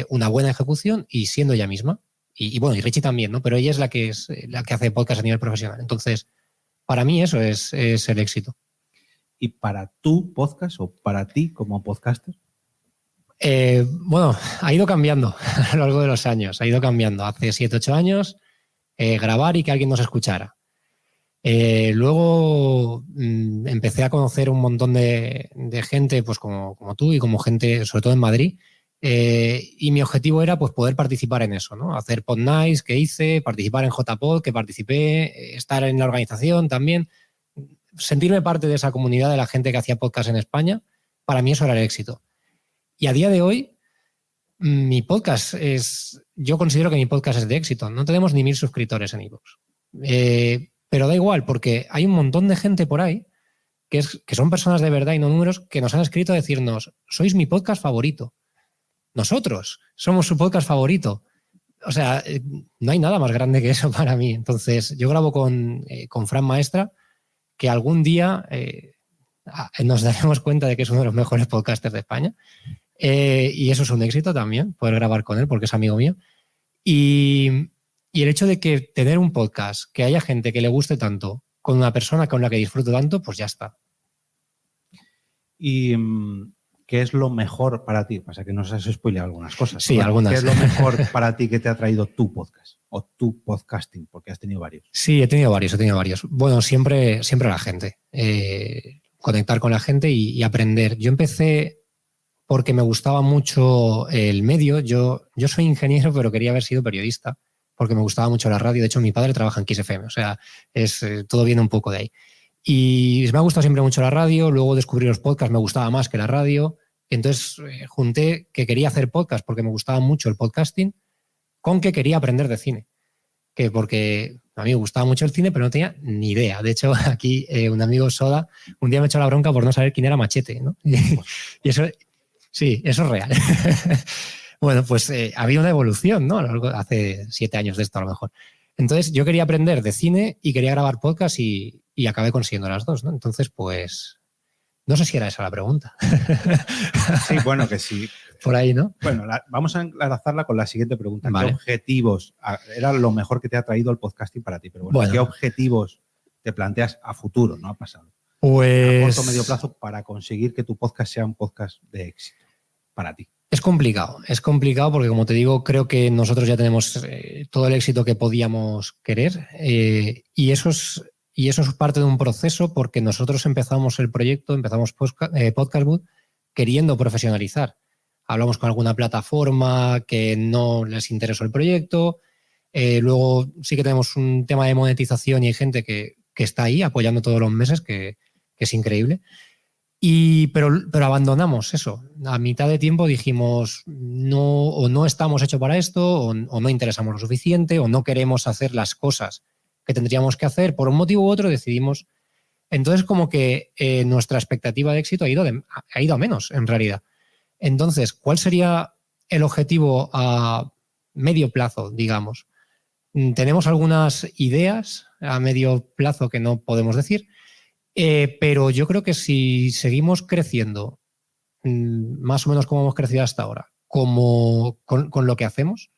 una buena ejecución y siendo ella misma. Y bueno, y Richie también, ¿no? Pero ella es la que hace podcast a nivel profesional. Entonces, para mí eso es el éxito. ¿Y para tu podcast o para ti como podcaster? Bueno, ha ido cambiando a lo largo de los años. Ha ido cambiando. Hace 7, 8 años, grabar y que alguien nos escuchara. Luego empecé a conocer un montón de gente, pues como tú y como gente, sobre todo en Madrid. Y mi objetivo era pues poder participar en eso, ¿no? Hacer Pod Nights que hice, participar en JPod que participé, estar en la organización también, sentirme parte de esa comunidad de la gente que hacía podcast en España. Para mí eso era el éxito. Y a día de hoy mi podcast yo considero que mi podcast es de éxito. No tenemos ni 1000 suscriptores en iVoox. Pero da igual, porque hay un montón de gente por ahí que son personas de verdad y no números que nos han escrito a decirnos, sois mi podcast favorito. Nosotros somos su podcast favorito. O sea, no hay nada más grande que eso para mí. Entonces, yo grabo con Fran Maestra, que algún día nos daremos cuenta de que es uno de los mejores podcasters de España. Y eso es un éxito también, poder grabar con él, porque es amigo mío. Y el hecho de que tener un podcast, que haya gente que le guste tanto, con una persona con la que disfruto tanto, pues ya está. ¿Y qué es lo mejor para ti? Pasa que nos has spoileado algunas cosas. Sí, algunas. ¿Qué es lo mejor para ti que te ha traído tu podcast o tu podcasting? Porque has tenido varios. Sí, he tenido varios. Bueno, siempre la gente. Conectar con la gente y aprender. Yo empecé porque me gustaba mucho el medio. Yo soy ingeniero, pero quería haber sido periodista porque me gustaba mucho la radio. De hecho, mi padre trabaja en Kiss FM. O sea, todo viene un poco de ahí. Y me ha gustado siempre mucho la radio. Luego descubrí los podcasts, me gustaba más que la radio. Entonces junté que quería hacer podcast porque me gustaba mucho el podcasting con que quería aprender de cine. Porque a mí me gustaba mucho el cine, pero no tenía ni idea. De hecho, aquí un amigo Soda un día me echó la bronca por no saber quién era Machete, ¿no? Y eso, sí, eso es real. Bueno, pues había una evolución, ¿no? Hace 7 años de esto a lo mejor. Entonces yo quería aprender de cine y quería grabar podcast y acabé consiguiendo las dos, ¿no? Entonces, pues, no sé si era esa la pregunta. Sí, bueno, que sí. Por ahí, ¿no? Bueno, vamos a enlazarla con la siguiente pregunta. Vale. ¿Qué objetivos era lo mejor que te ha traído el podcasting para ti? Pero bueno, ¿qué objetivos te planteas a futuro, no a pasado? Pues... A corto o medio plazo para conseguir que tu podcast sea un podcast de éxito para ti. Es complicado porque, como te digo, creo que nosotros ya tenemos todo el éxito que podíamos querer y eso es parte de un proceso porque nosotros empezamos el proyecto, empezamos Podcastwood queriendo profesionalizar. Hablamos con alguna plataforma que no les interesó el proyecto. Luego sí que tenemos un tema de monetización y hay gente que está ahí apoyando todos los meses, que es increíble. Pero abandonamos eso. A mitad de tiempo dijimos no estamos hechos para esto o no interesamos lo suficiente o no queremos hacer las cosas que tendríamos que hacer. Por un motivo u otro decidimos. Entonces como que nuestra expectativa de éxito ha ido a menos en realidad. Entonces, ¿cuál sería el objetivo a medio plazo, digamos? Tenemos algunas ideas a medio plazo que no podemos decir, pero yo creo que si seguimos creciendo más o menos como hemos crecido hasta ahora, como con lo que hacemos,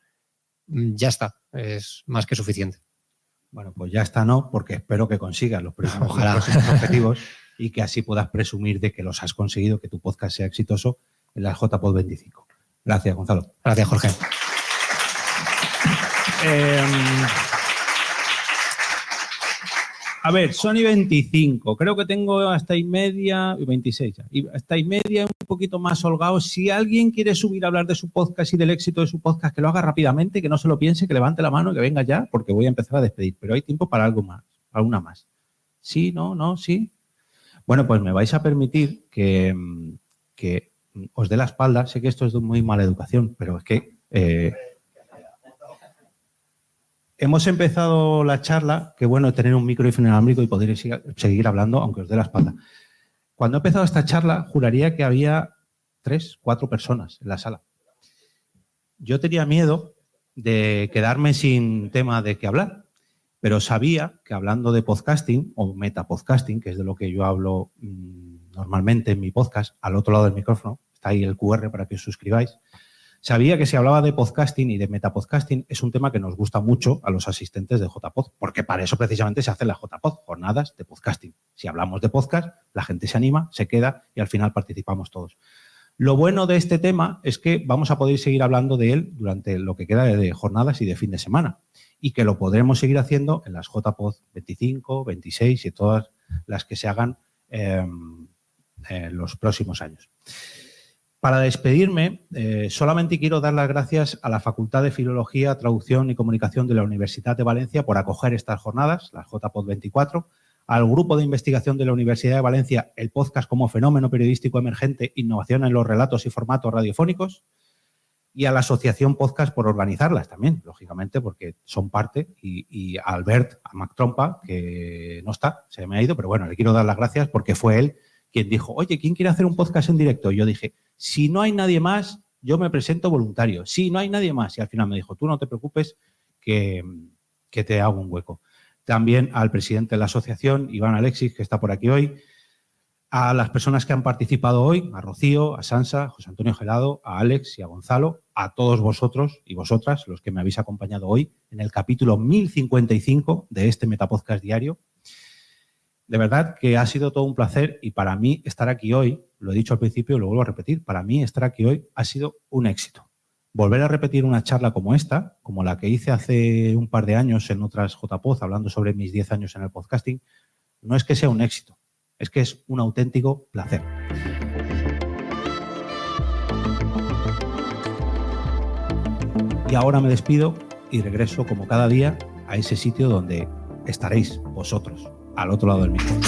ya está, es más que suficiente. Bueno, pues ya está, ¿no? Porque espero que consigas los próximos objetivos y que así puedas presumir de que los has conseguido, que tu podcast sea exitoso en la JPod 25. Gracias, Gonzalo. Gracias, Jorge. A ver, Sony 25, creo que tengo hasta y media, 26 ya, y hasta y media un poquito más holgado. Si alguien quiere subir a hablar de su podcast y del éxito de su podcast, que lo haga rápidamente, que no se lo piense, que levante la mano, que venga ya, porque voy a empezar a despedir. Pero hay tiempo para algo más, alguna más. ¿Sí? ¿No? ¿No? ¿Sí? Bueno, pues me vais a permitir que os dé la espalda. Sé que esto es de muy mala educación, pero es que... hemos empezado la charla, que bueno tener un micrófono inalámbrico y poder seguir hablando, aunque os dé la espalda. Cuando he empezado esta charla, juraría que había 3, 4 personas en la sala. Yo tenía miedo de quedarme sin tema de qué hablar, pero sabía que hablando de podcasting o metapodcasting, que es de lo que yo hablo normalmente en mi podcast, al otro lado del micrófono, está ahí el QR para que os suscribáis. Sabía que si hablaba de podcasting y de metapodcasting es un tema que nos gusta mucho a los asistentes de JPod, porque para eso precisamente se hacen las JPod, jornadas de podcasting. Si hablamos de podcast, la gente se anima, se queda y al final participamos todos. Lo bueno de este tema es que vamos a poder seguir hablando de él durante lo que queda de jornadas y de fin de semana y que lo podremos seguir haciendo en las JPod 25, 26 y todas las que se hagan en los próximos años. Para despedirme, solamente quiero dar las gracias a la Facultad de Filología, Traducción y Comunicación de la Universidad de Valencia por acoger estas jornadas, las JPod 24, al Grupo de Investigación de la Universidad de Valencia, el podcast como fenómeno periodístico emergente, innovación en los relatos y formatos radiofónicos, y a la Asociación Podcast por organizarlas también, lógicamente, porque son parte, y a Albert, a Mac Trompa, que no está, se me ha ido, pero bueno, le quiero dar las gracias porque fue él quien dijo, oye, ¿quién quiere hacer un podcast en directo? Y yo dije, si no hay nadie más, yo me presento voluntario. Si no hay nadie más. Y al final me dijo, tú no te preocupes que te hago un hueco. También al presidente de la asociación, Iván Alexis, que está por aquí hoy. A las personas que han participado hoy, a Rocío, a Sansa, a José Antonio Gelado, a Alex y a Gonzalo, a todos vosotros y vosotras, los que me habéis acompañado hoy en el capítulo 1055 de este Metapodcast Diario. De verdad que ha sido todo un placer y para mí estar aquí hoy, lo he dicho al principio y lo vuelvo a repetir, para mí estar aquí hoy ha sido un éxito. Volver a repetir una charla como esta, como la que hice hace un par de años en otras JPod, hablando sobre mis 10 años en el podcasting, no es que sea un éxito, es que es un auténtico placer. Y ahora me despido y regreso como cada día a ese sitio donde estaréis vosotros, al otro lado del micrófono.